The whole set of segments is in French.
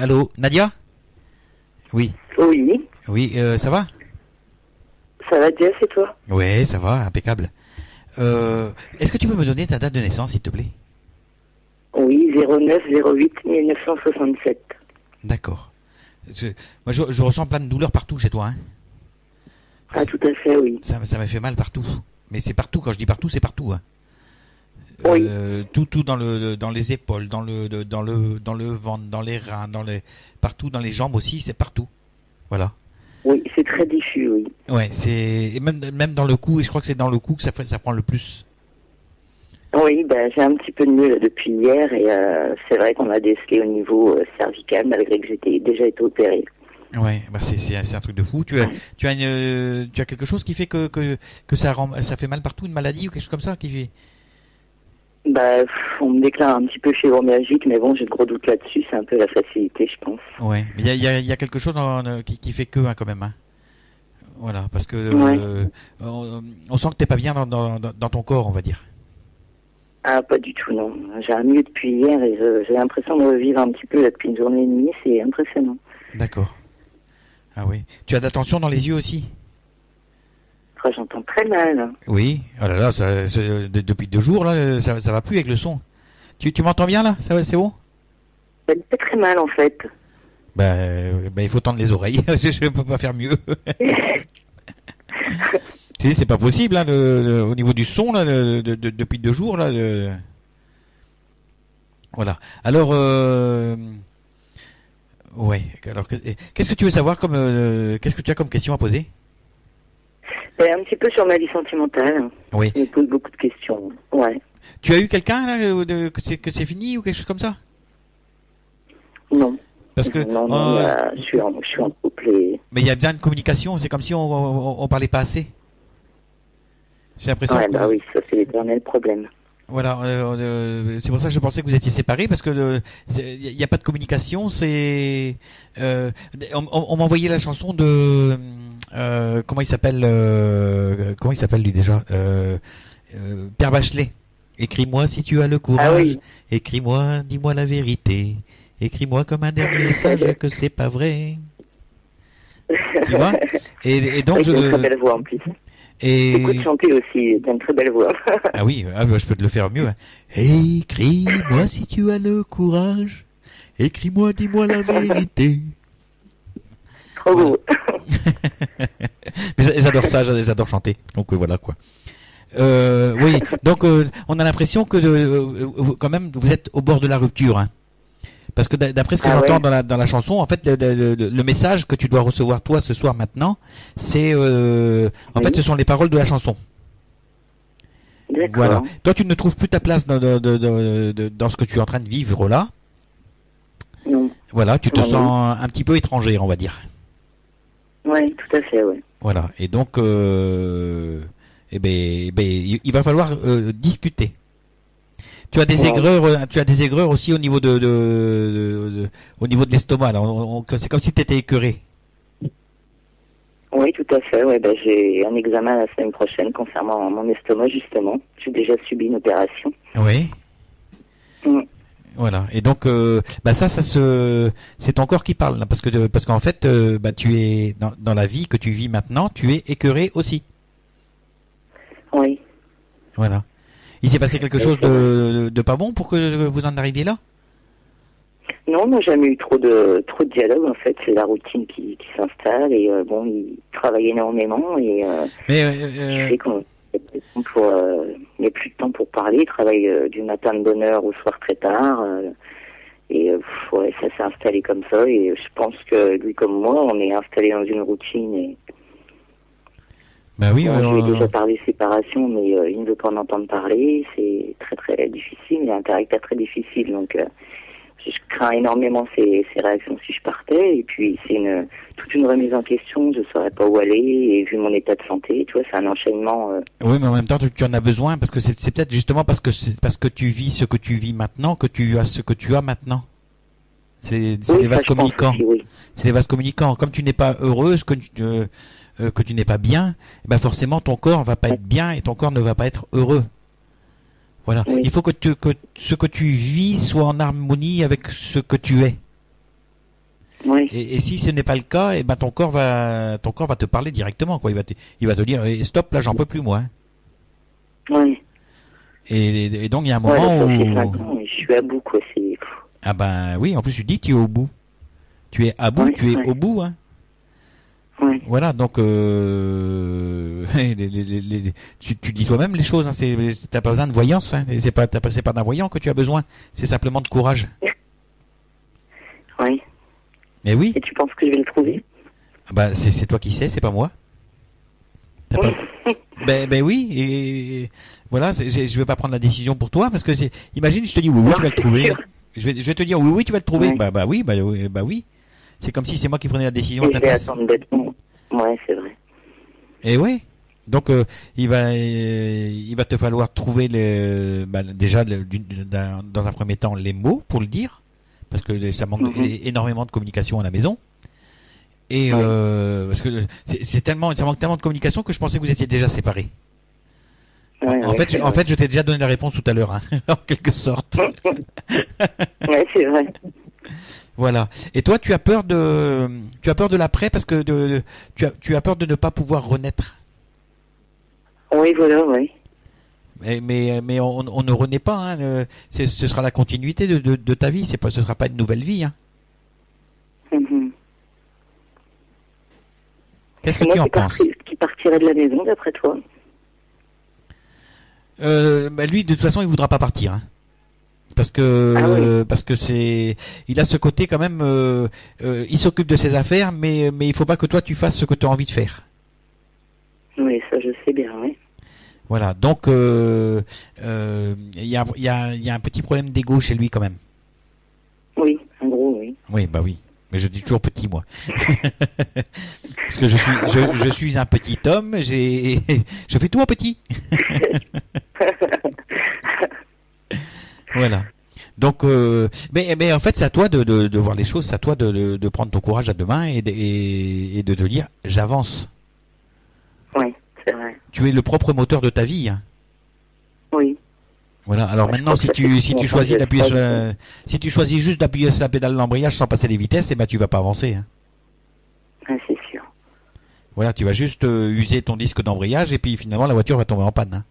allô, Nadia? Oui. Oui. Oui, ça va? Ça va, Jess, et toi? Ouais, ça va, impeccable. Est-ce que tu peux me donner ta date de naissance, s'il te plaît? Oui, 09-08-1967. D'accord. Moi, je ressens plein de douleurs partout chez toi, hein. Ah, tout à fait, oui. Ça me fait mal partout. Mais c'est partout, quand je dis partout, c'est partout, hein. Oui. Tout dans les épaules, dans le ventre, dans les reins, partout, dans les jambes aussi, c'est partout. Voilà. Oui, c'est très diffus, oui. Ouais, et même dans le cou, et je crois que c'est dans le cou que ça prend le plus. Oui, j'ai un petit peu de mieux là, depuis hier, et c'est vrai qu'on a décelé au niveau cervical, malgré que j'étais déjà été opéré. Ouais, c'est un truc de fou. Tu as quelque chose qui fait que ça fait mal partout, une maladie ou quelque chose comme ça qui fait. On me déclare un petit peu fibromyalgique, mais bon, j'ai de gros doutes là-dessus, c'est un peu la facilité, je pense. Ouais, mais il y a quelque chose qui fait que, hein, quand même, hein. Voilà, parce que Ouais. on sent que t'es pas bien dans ton corps, on va dire. Ah, pas du tout, non. J'ai un mieux depuis hier, et j'ai l'impression de revivre un petit peu là, depuis une journée et demie, c'est impressionnant. D'accord. Ah oui. Tu as de la tension dans les yeux aussi? J'entends très mal. Oui. Oh là là, depuis 2 jours là, ça va plus avec le son. Tu m'entends bien là? Ça va, c'est bon? Ça me fait très mal en fait. Il faut tendre les oreilles. Je peux pas faire mieux. Tu sais, c'est pas possible hein, au niveau du son là, depuis 2 jours là. Voilà. Alors, ouais. Alors, qu'est-ce que tu veux savoir qu'est-ce que tu as comme question à poser? Un petit peu sur ma vie sentimentale. Oui. Je me pose beaucoup de questions. Ouais. Tu as eu quelqu'un là que c'est fini ou quelque chose comme ça? Non. Parce que non, je suis en couple et... Mais il y a bien de communication. C'est comme si on parlait pas assez. J'ai l'impression. Ouais, oui, ça c'est l'éternel problème. Voilà, c'est pour ça que je pensais que vous étiez séparés parce que il y a pas de communication. On m'a envoyé la chanson de comment il s'appelle lui déjà, Pierre Bachelet. Écris-moi si tu as le courage. Ah oui. Écris-moi, dis-moi la vérité. Écris-moi comme un dernier message que c'est pas vrai. Tu vois? Et donc j'ai une très belle voix en plus. Et... J'écoute chanter aussi, t'as une très belle voix. Ah oui, je peux te le faire mieux. Hein. Écris-moi si tu as le courage. Écris-moi, dis-moi la vérité. Trop beau. J'adore ça, j'adore chanter. Donc voilà quoi. Oui, donc on a l'impression que quand même vous êtes au bord de la rupture. Hein. Parce que d'après ce que j'entends dans la chanson, en fait, le message que tu dois recevoir toi ce soir maintenant, c'est en fait, ce sont les paroles de la chanson. D'accord. Voilà. Toi, tu ne trouves plus ta place dans ce que tu es en train de vivre là. Non. Voilà, tu te sens un petit peu étranger, on va dire. Oui, tout à fait, oui. Voilà. Et donc, il va falloir discuter. Tu as des aigreurs aussi au niveau au niveau de l'estomac. C'est comme si tu étais écœuré. Oui, tout à fait. Ouais, j'ai un examen la semaine prochaine concernant mon estomac justement. J'ai déjà subi une opération. Oui. Voilà. Et donc, c'est ton corps qui parle, là, parce qu'en fait, tu es dans la vie que tu vis maintenant, tu es écœuré aussi. Oui. Voilà. Il s'est passé quelque chose de pas bon pour que vous en arriviez là? Non, moi jamais eu trop de dialogue en fait. C'est la routine qui s'installe et il travaille énormément et qui fait qu'on n'a plus de temps pour parler. Il travaille du matin de bonne heure au soir très tard ça s'est installé comme ça et je pense que lui comme moi, on est installé dans une routine et je lui ai déjà parlé séparation, mais il ne veut pas en entendre parler. C'est très très difficile. Il a un caractère très difficile, donc je crains énormément ses réactions si je partais. Et puis c'est toute une remise en question. Je ne saurais pas où aller. Et vu mon état de santé, tu vois, c'est un enchaînement. Oui, mais en même temps, tu en as besoin parce que c'est peut-être justement parce que tu vis ce que tu vis maintenant que tu as ce que tu as maintenant. C'est des vases communicants. Aussi, oui. C'est des vases communicants. Comme tu n'es pas heureuse, que tu n'es pas bien, forcément ton corps va pas être bien et ton corps ne va pas être heureux. Voilà. Oui. Il faut que ce que tu vis soit en harmonie avec ce que tu es. Oui. Et si ce n'est pas le cas, et ben ton corps va te parler directement, quoi. Il va te dire, stop, là, j'en peux plus, moi. Hein. Oui. Et donc il y a un moment où... Ça fait 5 ans et je suis à bout, quoi. C'est... Ah ben oui, en plus tu dis que tu es au bout. Tu es à bout, tu es au bout, hein. Oui. Voilà, donc tu dis toi-même les choses. Hein, t'as pas besoin de voyance. Hein, c'est pas d'un voyant que tu as besoin. C'est simplement de courage. Oui. Mais oui. Et tu penses que je vais le trouver? Bah c'est toi qui sais, c'est pas moi. Pas... ben oui, et voilà, je vais pas prendre la décision pour toi parce que imagine, je te dis oui, tu vas le trouver. Je vais te dire oui, tu vas le trouver. Oui. Bah oui. C'est comme si c'est moi qui prenais la décision à ta place. Ouais, c'est vrai. Et oui. Donc il va te falloir trouver déjà dans un premier temps les mots pour le dire parce que ça manque énormément de communication à la maison. Et parce que ça manque tellement de communication que je pensais que vous étiez déjà séparés. Ouais, en fait, je t'ai déjà donné la réponse tout à l'heure, hein, en quelque sorte. Ouais, c'est vrai. Voilà. Et toi, tu as peur de l'après parce que tu as peur de ne pas pouvoir renaître. Oui, voilà, oui. Mais on ne renaît pas. Hein, ce sera la continuité de ta vie. Ce sera pas une nouvelle vie. Hein. Qu'est-ce que tu en penses? Qui partirait de la maison, d'après toi? Lui, de toute façon, il voudra pas partir. Hein. Parce que il a ce côté quand même. Il s'occupe de ses affaires, mais il faut pas que toi tu fasses ce que tu as envie de faire. Oui, ça je sais bien, oui. Voilà, donc il y a un petit problème d'ego chez lui quand même. Oui, un gros, oui. Oui, bah oui. Mais je dis toujours petit, moi. Parce que je suis un petit homme, je fais tout en petit. Voilà. Donc, mais en fait, c'est à toi de voir les choses, c'est à toi de prendre ton courage à deux mains et de te dire, j'avance. Oui, c'est vrai. Tu es le propre moteur de ta vie. Hein. Oui. Voilà. Alors maintenant, si tu choisis d'appuyer si tu choisis juste d'appuyer sur la pédale d'embrayage sans passer les vitesses, tu vas pas avancer. Hein. Ah, c'est sûr. Voilà, tu vas juste user ton disque d'embrayage et puis finalement la voiture va tomber en panne. Hein.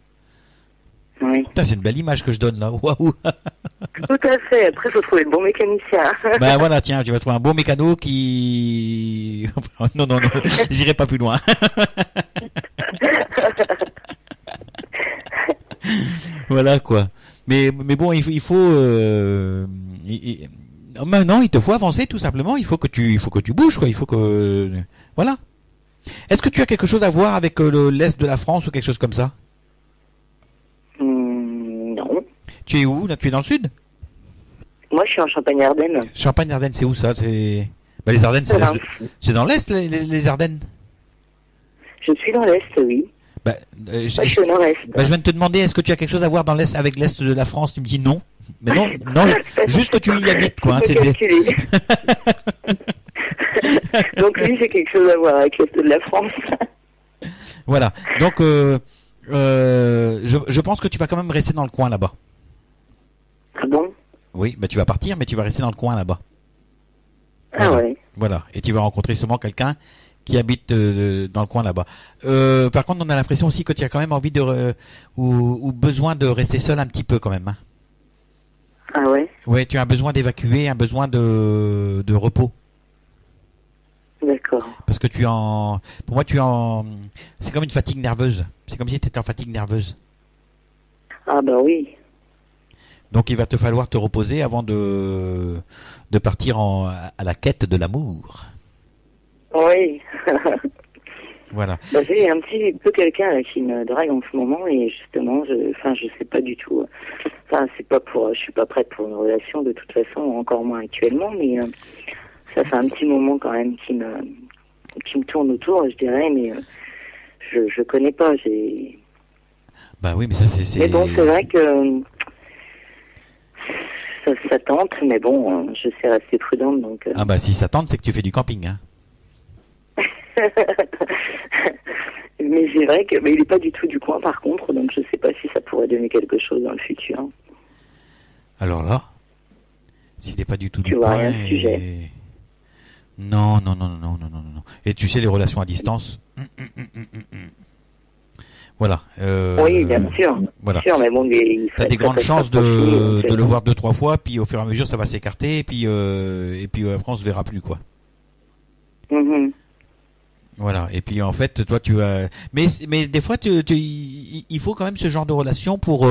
Oui. Putain, c'est une belle image que je donne là. Waouh. Tout à fait. Après, il faut trouver le bon mécanicien. Ben voilà, tiens, tu vas trouver un bon mécano qui. Non, j'irai pas plus loin. Voilà quoi. Mais bon, il faut. Maintenant, il te faut avancer tout simplement. Il faut que tu bouges quoi. Il faut que. Voilà. Est-ce que tu as quelque chose à voir avec l'est de la France ou quelque chose comme ça? Non. Tu es où là? Tu es dans le sud? Moi, je suis en Champagne-Ardenne. Champagne-Ardenne, c'est où ça? C'est les Ardennes, c'est dans l'est les Ardennes. Je suis dans l'est, oui. Je suis au nord-est. Je viens de te demander, est-ce que tu as quelque chose à voir dans l'est avec l'est de la France? Tu me dis non. Mais non, juste que tu y habites, quoi. Hein, donc oui, j'ai quelque chose à voir avec l'est de la France. Voilà. Donc, je pense que tu vas quand même rester dans le coin là-bas. Ah bon? Oui, tu vas partir, mais tu vas rester dans le coin là-bas. Ah ouais. Voilà. Et tu vas rencontrer sûrement quelqu'un qui habite dans le coin là-bas. Par contre, on a l'impression aussi que tu as quand même envie ou besoin de rester seul un petit peu quand même. Hein. Ah ouais? Ouais, tu as un besoin d'évacuer, un besoin de repos. D'accord. Parce que pour moi, c'est comme une fatigue nerveuse. C'est comme si tu étais en fatigue nerveuse. Ah bah oui. Donc il va te falloir te reposer avant de partir à la quête de l'amour. Oui. Voilà. J'ai un petit peu quelqu'un qui me drague en ce moment et justement, je sais pas du tout. Enfin, je suis pas prête pour une relation de toute façon, encore moins actuellement, mais ça fait un petit moment quand même qui me tourne autour, je dirais, mais je connais pas. Bah oui, mais ça c'est. Mais bon, c'est vrai que ça tente, mais bon, je sais rester prudente, donc. Ah bah si ça tente, c'est que tu fais du camping, hein. Mais c'est vrai que il est pas du tout du coin par contre, donc je sais pas si ça pourrait donner quelque chose dans le futur. Alors là, s'il n'est pas du tout tu du vois coin, rien de sujet. Non, non, non, non, non, non, non, non. Et tu sais, les relations à distance. Voilà. Oui, bien sûr. Voilà. Bien sûr, mais bon, t'as des grandes chances de le voir 2-3 fois, puis au fur et à mesure, ça va s'écarter, et puis après, on se verra plus, quoi. Voilà. Et puis en fait, toi, tu as. Mais des fois, il faut quand même ce genre de relation pour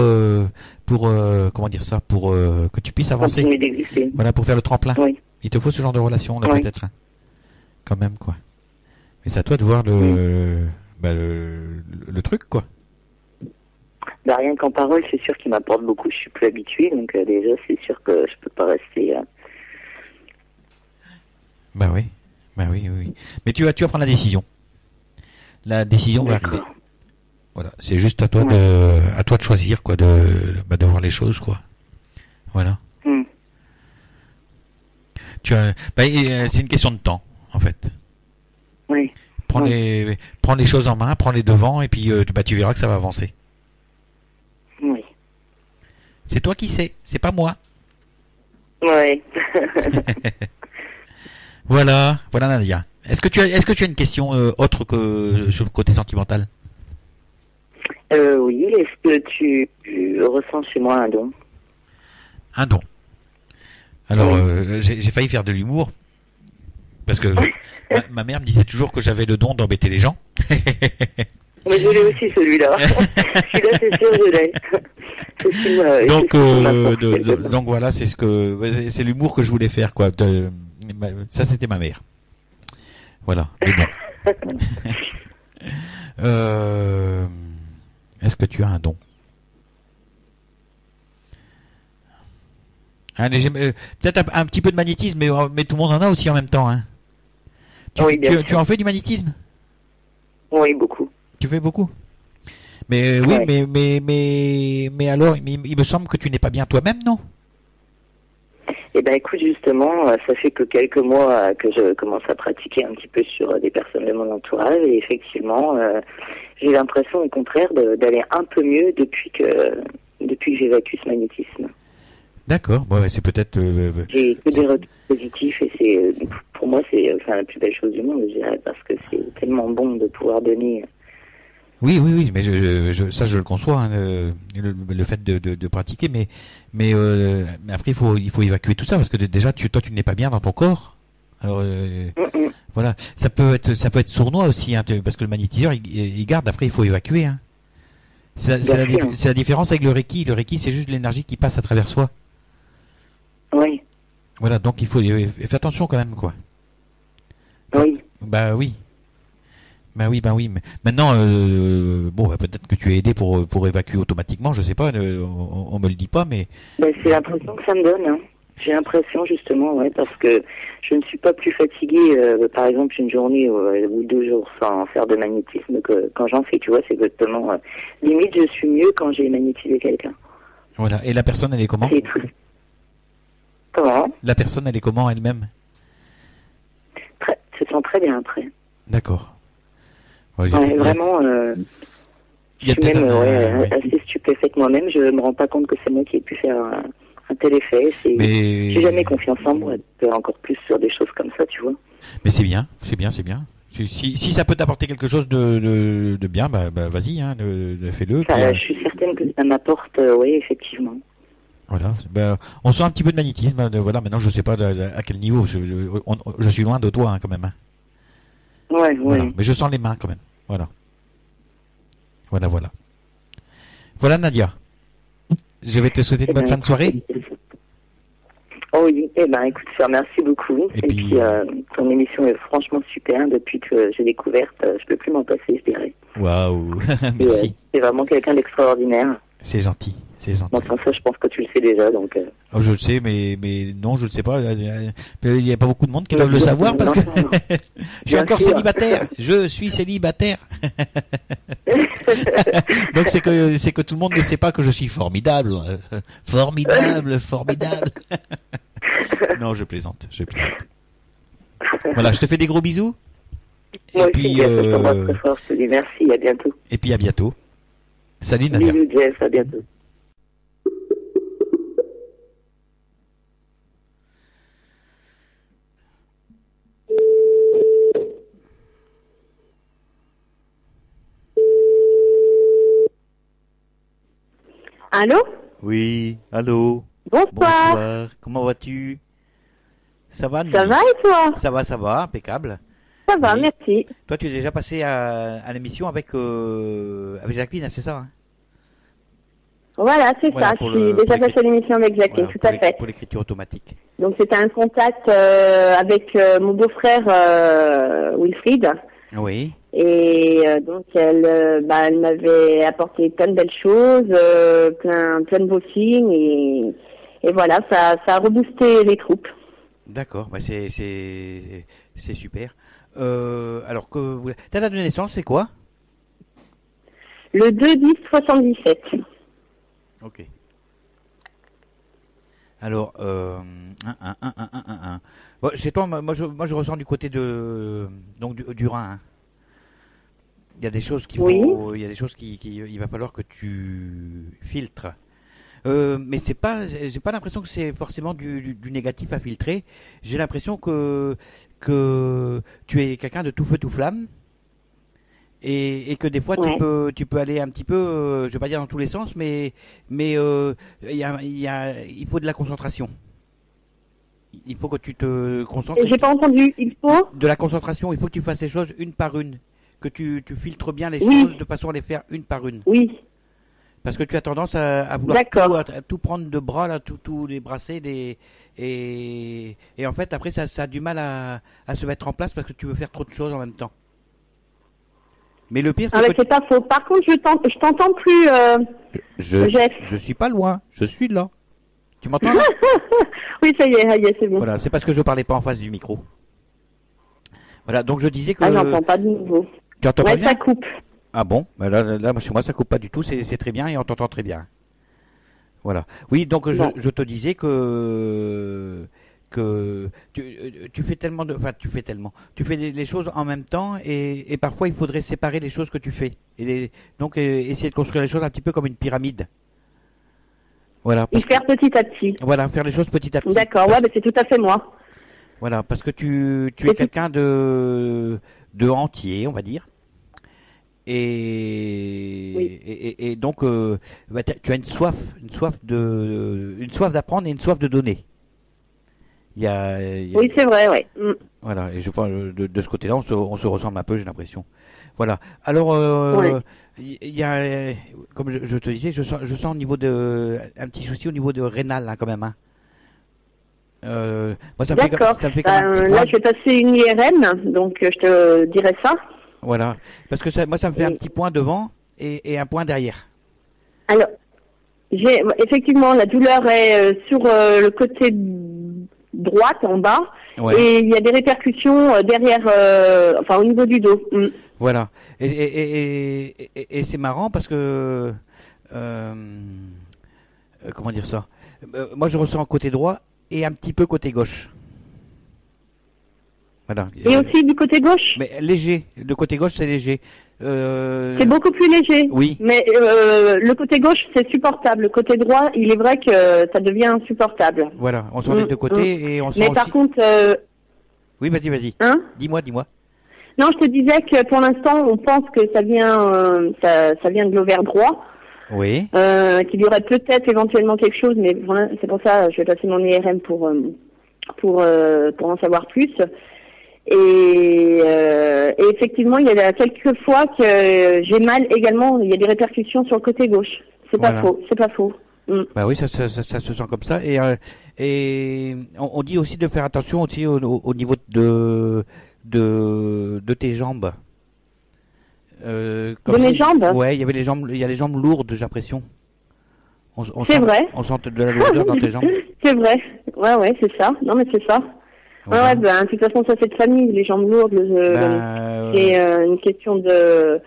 comment dire ça, pour que tu puisses avancer. Continuer d'exister. Voilà, pour faire le tremplin. Oui. Il te faut ce genre de relation là, peut-être. Hein. Quand même, quoi. Mais c'est à toi de voir le truc, quoi. Bah, rien qu'en parole, c'est sûr qu'il m'apporte beaucoup. Je suis plus habituée, donc déjà, c'est sûr que je peux pas rester. Bah oui. Oui. Mais tu vas prendre la décision. La décision va arriver. Voilà, c'est juste à toi de choisir, quoi, de voir les choses, quoi. Voilà. C'est une question de temps, en fait. Oui. Prends les choses en main, prends les devants, et puis tu verras que ça va avancer. Oui. C'est toi qui sais, c'est pas moi. Oui. Voilà Nadia. Est-ce que tu as une question autre que sur le côté sentimental? Oui. Est-ce que tu ressens chez moi un don? Un don. Alors, j'ai failli faire de l'humour parce que ma mère me disait toujours que j'avais le don d'embêter les gens. Mais je l'ai aussi, celui-là. Celui-là, c'est sûr, je l'ai. Donc voilà, c'est l'humour que je voulais faire, quoi. Ça, c'était ma mère. Voilà. Mais bon. Est-ce que tu as un don? Allez, peut-être un petit peu de magnétisme, mais tout le monde en a aussi en même temps. Hein. Tu en fais du magnétisme? Oui, beaucoup. Tu fais beaucoup? Mais oui, mais alors, il me semble que tu n'es pas bien toi-même, non? Eh ben, écoute, justement, ça fait que quelques mois que je commence à pratiquer un petit peu sur des personnes de mon entourage, et effectivement, j'ai l'impression, au contraire, d'aller un peu mieux depuis que j'évacue ce magnétisme. D'accord. Bon, c'est peut-être. J'ai que des retours positifs, et pour moi, c'est la plus belle chose du monde, je dirais, parce que c'est tellement bon de pouvoir donner. Oui, mais ça je le conçois, hein, le fait de pratiquer, mais après il faut évacuer tout ça parce que déjà toi tu n'es pas bien dans ton corps. Alors voilà, ça peut être sournois aussi, hein, parce que le magnétiseur il garde, après il faut évacuer. Hein. C'est la différence avec le Reiki. Le Reiki c'est juste l'énergie qui passe à travers soi. Oui. Voilà, donc il faut faire attention quand même, quoi. Oui. Bah oui. Ben oui. Mais maintenant, peut-être que tu es aidé pour évacuer automatiquement, je sais pas, on me le dit pas, mais. Ben, c'est l'impression que ça me donne. Hein. J'ai l'impression justement, parce que je ne suis pas plus fatiguée, par exemple, une journée ou 2 jours sans faire de magnétisme que quand j'en fais. Tu vois, c'est exactement. Limite, je suis mieux quand j'ai magnétisé quelqu'un. Voilà. Et la personne, elle est comment? Comment? La personne, elle est comment elle-même? Se sent très bien après. D'accord. Vraiment, je suis même assez stupéfaite moi-même. Je me rends pas compte que c'est moi qui ai pu faire un tel effet. J'ai jamais confiance en moi, encore plus sur des choses comme ça, tu vois. Mais c'est bien. Si ça peut t'apporter quelque chose de bien, bah vas-y, hein, fais-le. Je suis certaine que ça m'apporte, oui, effectivement. Voilà, on sent un petit peu de magnétisme. Voilà, maintenant je sais pas à quel niveau. Je suis loin de toi, hein, quand même. Hein. Ouais. Voilà. Mais je sens les mains quand même. Voilà. Voilà Nadia. Je vais te souhaiter une bonne fin de soirée. Oh oui, écoute, merci beaucoup. Et puis ton émission est franchement super. Depuis que j'ai découverte, je peux plus m'en passer, je dirais. Waouh, merci. C'est vraiment quelqu'un d'extraordinaire. C'est gentil. Enfin, ça, je pense que tu le sais déjà, donc. Oh, je le sais, mais non, je le sais pas. Il n'y a pas beaucoup de monde qui doivent le savoir parce que je suis encore célibataire. Je suis célibataire. Donc c'est que tout le monde ne sait pas que je suis formidable. Formidable. Non, je plaisante. Voilà, je te fais des gros bisous. Moi aussi, je t'embrasse très fort. Je te dis merci, à bientôt. Et puis à bientôt. Salut Nadia. Bisous Jeff, à bientôt. Allô? Oui, allô. Bonsoir. Bonsoir. Comment vas-tu? Ça va, Ça va et toi? Ça va, impeccable. Ça va, merci. Toi, tu es déjà passé à l'émission avec Jacqueline, c'est ça, hein? Voilà, c'est ça. Je suis déjà passé à l'émission avec Jacqueline, tout à fait. Pour l'écriture automatique. Donc, c'était un contact avec mon beau-frère Wilfried. Oui. Et donc, elle m'avait apporté plein de belles choses, plein de beaux signes. Et voilà, ça a reboosté les troupes. D'accord, bah c'est super. Alors que ta date de naissance, c'est quoi? Le 2-10-77. Ok. Alors, bon, chez toi, moi je ressens du côté du Rhin. Hein. Il y a des choses il y a des choses il va falloir que tu filtres. Mais j'ai pas l'impression que c'est forcément du négatif à filtrer. J'ai l'impression que tu es quelqu'un de tout feu tout flamme. Et que des fois tu peux aller un petit peu, je vais pas dire dans tous les sens, mais il faut de la concentration. Il faut que tu te concentres. J'ai pas entendu. Il faut de la concentration. Il faut que tu fasses les choses une par une, que tu filtres bien les choses de façon à les faire une par une. Oui. Parce que tu as tendance à vouloir tout prendre de bras là, tout les brasser et en fait après ça a du mal à se mettre en place parce que tu veux faire trop de choses en même temps. Mais le pire, c'est que... c'est pas faux. Par contre, je t'entends plus, Jeff. Je suis pas loin. Je suis là. Tu m'entends? Oui, ça y est, c'est bon. Voilà, c'est parce que je parlais pas en face du micro. Voilà, donc je disais que... Ah, j'entends pas de nouveau. Tu entends pas bien? Ça coupe. Ah bon? Bah là, chez moi, ça coupe pas du tout. C'est très bien et on t'entend très bien. Voilà. Oui, donc je te disais que tu fais tellement tu fais les choses en même temps et parfois il faudrait séparer les choses que tu fais donc essayer de construire les choses un petit peu comme une pyramide. Voilà. Et faire petit à petit. Voilà, faire les choses petit à petit. D'accord, c'est tout à fait moi. Voilà, parce que tu es quelqu'un de entier, on va dire. Et donc tu as une soif d'apprendre et une soif de donner. Oui, c'est vrai, ouais. Voilà, et je pense de ce côté-là, on se ressemble un peu, j'ai l'impression. Voilà. Alors, il y a, comme je te disais, je sens au niveau un petit souci au niveau de rénal, hein, quand même. Hein. Moi, ça me fait comme un petit là, je vais passer une IRM, donc je te dirai ça. Voilà, parce que ça me fait un petit point devant et un point derrière. Alors, effectivement, la douleur est sur le côté droite en bas et il y a des répercussions derrière, au niveau du dos. Voilà, et c'est marrant parce que comment dire ça, moi je ressens côté droit et un petit peu côté gauche. Voilà. Et aussi du côté gauche? Mais léger, le côté gauche c'est léger. C'est beaucoup plus léger. Oui. Mais le côté gauche c'est supportable. Le côté droit, il est vrai que ça devient insupportable. Voilà, on sent les deux côtés et on sent mais aussi... par contre... Oui, vas-y. Hein? Dis-moi. Non, je te disais que pour l'instant, on pense que ça vient de l'ovaire droit. Oui. Qu'il y aurait peut-être éventuellement quelque chose, mais c'est pour ça je vais passer mon IRM pour en savoir plus. Et effectivement, il y a quelques fois que j'ai mal également. Il y a des répercussions sur le côté gauche. C'est pas faux. Bah oui, ça se sent comme ça. Et on dit aussi de faire attention aussi au niveau de tes jambes. De mes jambes? Ouais, il y a les jambes lourdes, j'ai l'impression. C'est vrai. On sent de la lourdeur dans tes jambes. C'est vrai. Ouais, c'est ça. Non, mais c'est ça. Voilà. De toute façon, ça c'est de famille, les jambes lourdes. C'est une question de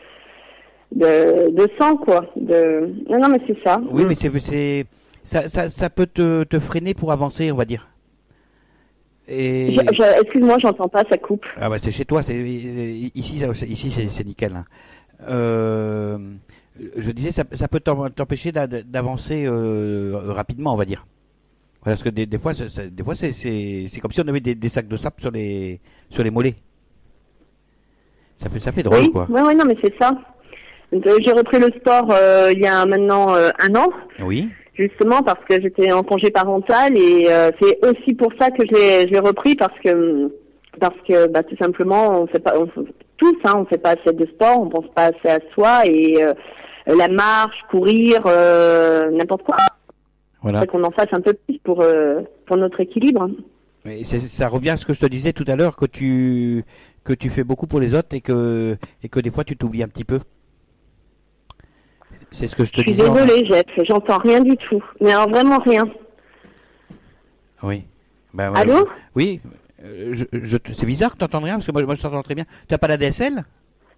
sang, quoi. Non, mais c'est ça. Oui, mais ça peut te freiner pour avancer, on va dire. Excuse-moi, j'entends pas, ça coupe. Ah bah c'est chez toi, ici c'est nickel. Hein. Je disais, ça peut t'empêcher d'avancer rapidement, on va dire. Parce que des fois c'est comme si on avait des sacs de sable sur les mollets. Ça fait drôle, quoi. Ouais, non, mais c'est ça. J'ai repris le sport il y a maintenant 1 an. Oui. Justement parce que j'étais en congé parental et c'est aussi pour ça que je l'ai repris parce que bah, tout simplement on fait pas tous on fait pas assez de sport, on pense pas assez à soi et la marche, courir, n'importe quoi. Voilà. Il faut qu'on en fasse un peu plus pour notre équilibre. Mais ça revient à ce que je te disais tout à l'heure, que tu fais beaucoup pour les autres et que des fois tu t'oublies un petit peu. C'est ce que je te disais. Je suis désolée, Jeff, j'entends rien du tout. Mais alors vraiment rien. Oui. Ben, allô? Oui. C'est bizarre que tu n'entendes rien parce que moi je t'entends très bien. Tu n'as pas la DSL?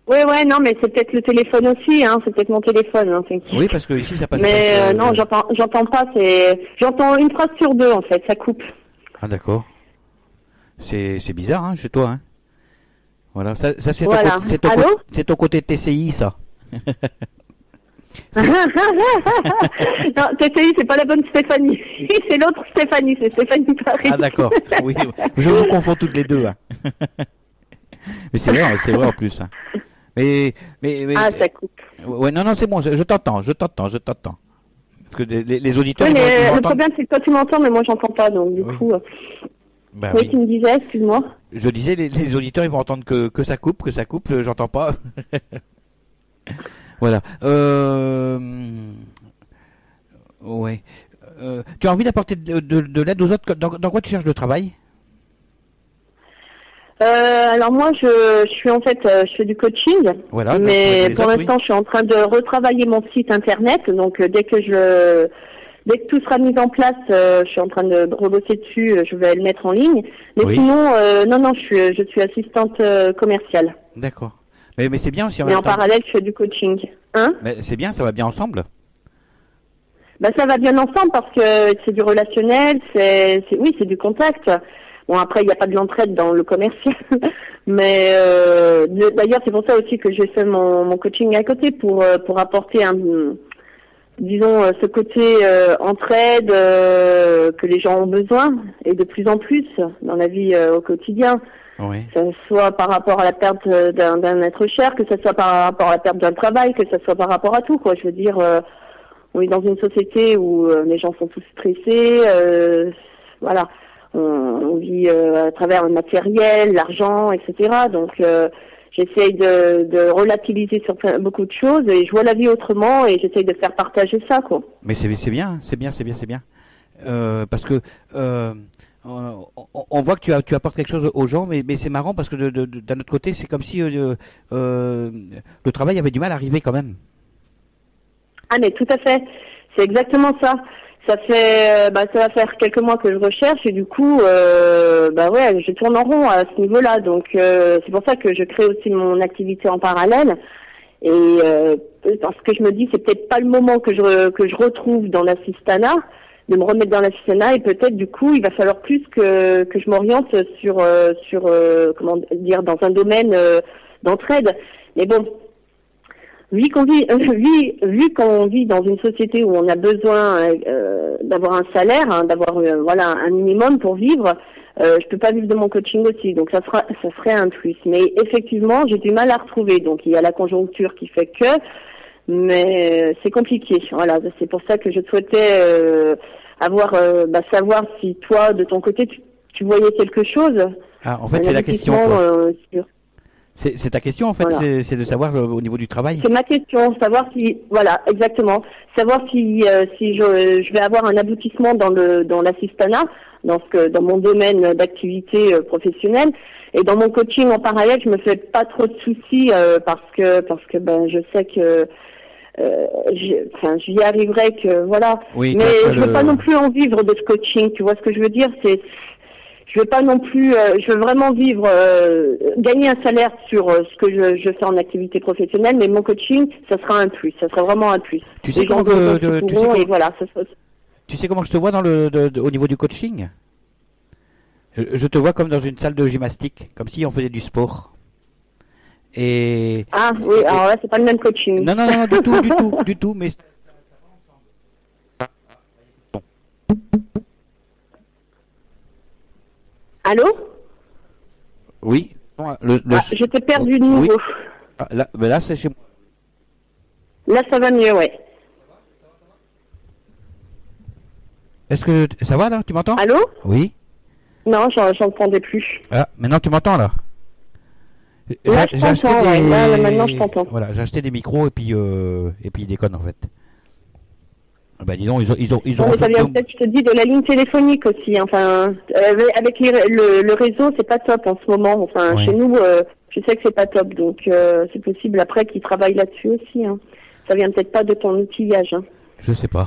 Ouais, non, mais c'est peut-être le téléphone aussi, hein. C'est peut-être mon téléphone. Hein, oui, parce que ici ça passe. Mais non, j'entends pas. J'entends une phrase sur deux en fait, ça coupe. Ah d'accord. C'est bizarre, hein, chez toi, hein. Voilà, ça c'est voilà. C'est ton côté TCI, ça. Non, TCI, c'est pas la bonne Stéphanie. C'est l'autre Stéphanie, c'est Stéphanie Paris. Ah d'accord, oui, je vous confonds toutes les deux. Hein. Mais c'est vrai en plus. Hein. Mais ah, ça coupe. Ouais, non, c'est bon, je t'entends. Parce que les auditeurs... Oui, mais le problème, c'est que toi, tu m'entends, mais moi, j'entends pas, donc du coup... Ben, oui, tu me disais, excuse-moi. Je disais, les auditeurs, ils vont entendre que ça coupe, j'entends pas. Voilà. Ouais. Tu as envie d'apporter de l'aide aux autres? Dans quoi tu cherches le travail? Alors moi, je suis en fait, je fais du coaching. Voilà. Mais pour l'instant, je suis en train de retravailler mon site internet. Donc dès que tout sera mis en place, je suis en train de rebosser dessus. Je vais le mettre en ligne. Mais sinon, non, je suis assistante commerciale. D'accord. Mais c'est bien aussi. Et en parallèle, je fais du coaching. Hein? Mais c'est bien, ça va bien ensemble. Bah ça va bien ensemble parce que c'est du relationnel, c'est du contact. Bon après il n'y a pas de l'entraide dans le commercial, mais d'ailleurs c'est pour ça aussi que j'ai fait mon coaching à côté pour apporter ce côté entraide que les gens ont besoin et de plus en plus dans la vie au quotidien. Oui. Que ce soit par rapport à la perte d'un être cher, que ce soit par rapport à la perte d'un travail, que ce soit par rapport à tout, quoi. Je veux dire, on est dans une société où les gens sont tous stressés, voilà. On vit à travers le matériel, l'argent, etc. Donc, j'essaye de relativiser sur beaucoup de choses et je vois la vie autrement et j'essaye de faire partager ça, quoi. Mais c'est bien. Parce que on voit que tu apportes quelque chose aux gens, mais c'est marrant parce que d'un autre côté, c'est comme si le travail avait du mal à arriver quand même. Ah mais tout à fait, c'est exactement ça. Ça va faire quelques mois que je recherche et du coup, je tourne en rond à ce niveau-là. Donc c'est pour ça que je crée aussi mon activité en parallèle. Et parce que je me dis, c'est peut-être pas le moment que je retrouve dans l'assistanat, de me remettre dans l'assistanat et peut-être du coup, il va falloir plus que je m'oriente sur comment dire, dans un domaine d'entraide. Mais bon. Vu qu'on vit dans une société où on a besoin d'avoir un salaire, hein, d'avoir un minimum pour vivre, je peux pas vivre de mon coaching aussi, donc ça serait un plus. Mais effectivement, j'ai du mal à retrouver. Donc il y a la conjoncture qui fait que, mais c'est compliqué. Voilà, c'est pour ça que je souhaitais savoir si toi, de ton côté, tu voyais quelque chose. Ah, en fait, c'est la question. C'est ta question en fait, voilà. C'est de savoir au niveau du travail. C'est ma question, savoir si exactement, savoir si je vais avoir un aboutissement dans l'assistanat, dans mon domaine d'activité professionnelle et dans mon coaching en parallèle, je me fais pas trop de soucis parce que je sais que j'y arriverai que voilà. Oui, mais je veux pas non plus en vivre de ce coaching, tu vois ce que je veux dire, je veux pas non plus, je veux vraiment vivre, gagner un salaire sur ce que je fais en activité professionnelle, mais mon coaching, ça sera un plus, ça sera vraiment un plus. Tu sais comment je te vois au niveau du coaching? Je te vois comme dans une salle de gymnastique, comme si on faisait du sport. Ah oui, alors là c'est pas le même coaching. Non, du tout, mais. Allô? Oui. Je t'ai perdu de nouveau. Oui. Là c'est chez moi. Là, ça va mieux, ouais. Est-ce que ça va là? Tu m'entends? Allô? Oui. Non, j'entendais plus. Ah, maintenant tu m'entends là? Là, je t'entends, ouais. Là, maintenant je t'entends. Voilà, j'ai acheté des micros et puis ils déconnent en fait. Bah dis donc, ils ont. Non, mais ça vient peut-être, je te dis, de la ligne téléphonique aussi. Enfin, avec le réseau, c'est pas top en ce moment. Enfin, chez nous, je sais que c'est pas top, donc c'est possible après qu'ils travaillent là-dessus aussi. Hein. Ça vient peut-être pas de ton outillage. Hein. Je sais pas,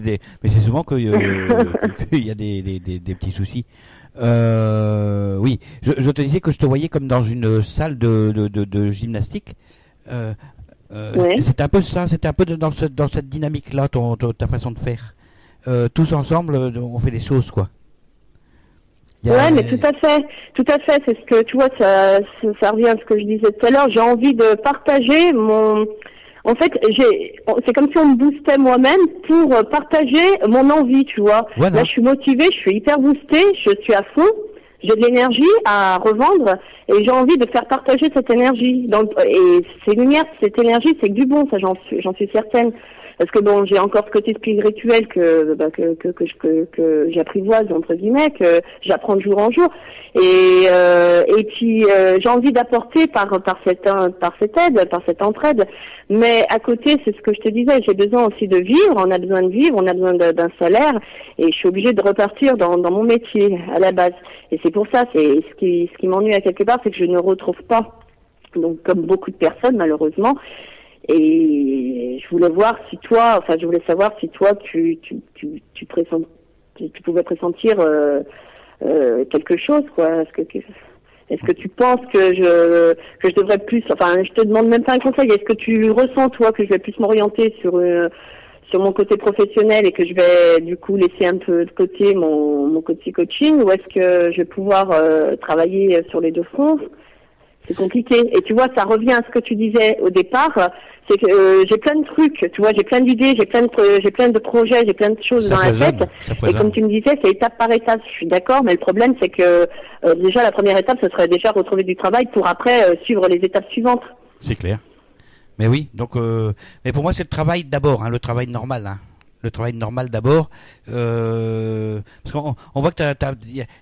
mais c'est souvent qu'il y a des petits soucis. Oui, je te disais que je te voyais comme dans une salle de gymnastique. Ouais. C'était un peu ça, c'était un peu dans cette dynamique-là, ta façon de faire. Tous ensemble, on fait des choses, quoi. Ouais, mais tout à fait. C'est ce que, tu vois, ça revient à ce que je disais tout à l'heure. J'ai envie de partager en fait, c'est comme si on me boostait moi-même pour partager mon envie, tu vois. Voilà. Là, je suis motivée, je suis hyper boostée, je suis à fond, j'ai de l'énergie à revendre et j'ai envie de faire partager cette énergie. Donc, et ces lumières, cette énergie, c'est que du bon, ça, j'en suis certaine. Parce que bon, j'ai encore ce côté spirituel que j'apprivoise entre guillemets, que j'apprends de jour en jour, et puis j'ai envie d'apporter par cette aide, par cette entraide. Mais à côté, c'est ce que je te disais, j'ai besoin aussi de vivre. On a besoin de vivre, on a besoin d'un salaire, et je suis obligée de repartir dans mon métier à la base. Et c'est pour ça, c'est ce qui m'ennuie à quelque part, c'est que je ne retrouve pas. Donc comme beaucoup de personnes malheureusement. Et je voulais savoir si toi tu pouvais pressentir quelque chose, quoi. Est-ce que tu penses que je devrais plus, enfin je te demande même pas un conseil, est-ce que tu ressens toi que je vais plus m'orienter sur mon côté professionnel et que je vais du coup laisser un peu de côté mon côté coaching, ou est-ce que je vais pouvoir travailler sur les deux fronts? C'est compliqué. Et tu vois, ça revient à ce que tu disais au départ, c'est que j'ai plein de trucs, tu vois, j'ai plein d'idées, j'ai plein de projets, j'ai plein de choses dans la tête. Et comme tu me disais, c'est étape par étape. Je suis d'accord, mais le problème, c'est que déjà la première étape, ce serait déjà retrouver du travail pour après suivre les étapes suivantes. C'est clair. Mais oui, donc, mais pour moi, c'est le travail d'abord, hein, le travail normal, hein. Le travail normal d'abord, parce qu'on voit que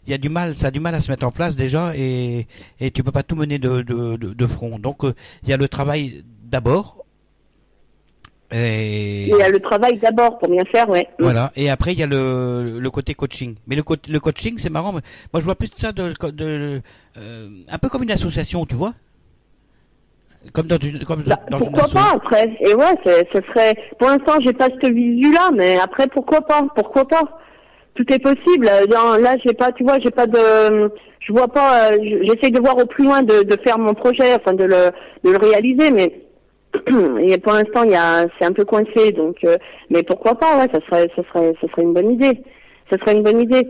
y a du mal, ça a du mal à se mettre en place déjà, et tu peux pas tout mener de front. Donc il y a le travail d'abord. Il y a le travail d'abord pour bien faire, ouais. Voilà. Et après il y a le côté coaching. Mais le coaching, c'est marrant. Moi je vois plus de ça un peu comme une association, tu vois. Comme dans pourquoi pas après? Et ouais, ce serait. Pour l'instant, j'ai pas cette visu-là, mais après, pourquoi pas? Tout est possible. Là, j'ai pas, tu vois, je vois pas. J'essaie de voir au plus loin de faire mon projet, enfin de le réaliser, mais et pour l'instant, c'est un peu coincé. Donc, mais pourquoi pas? Ouais, ça serait une bonne idée. Ça serait une bonne idée.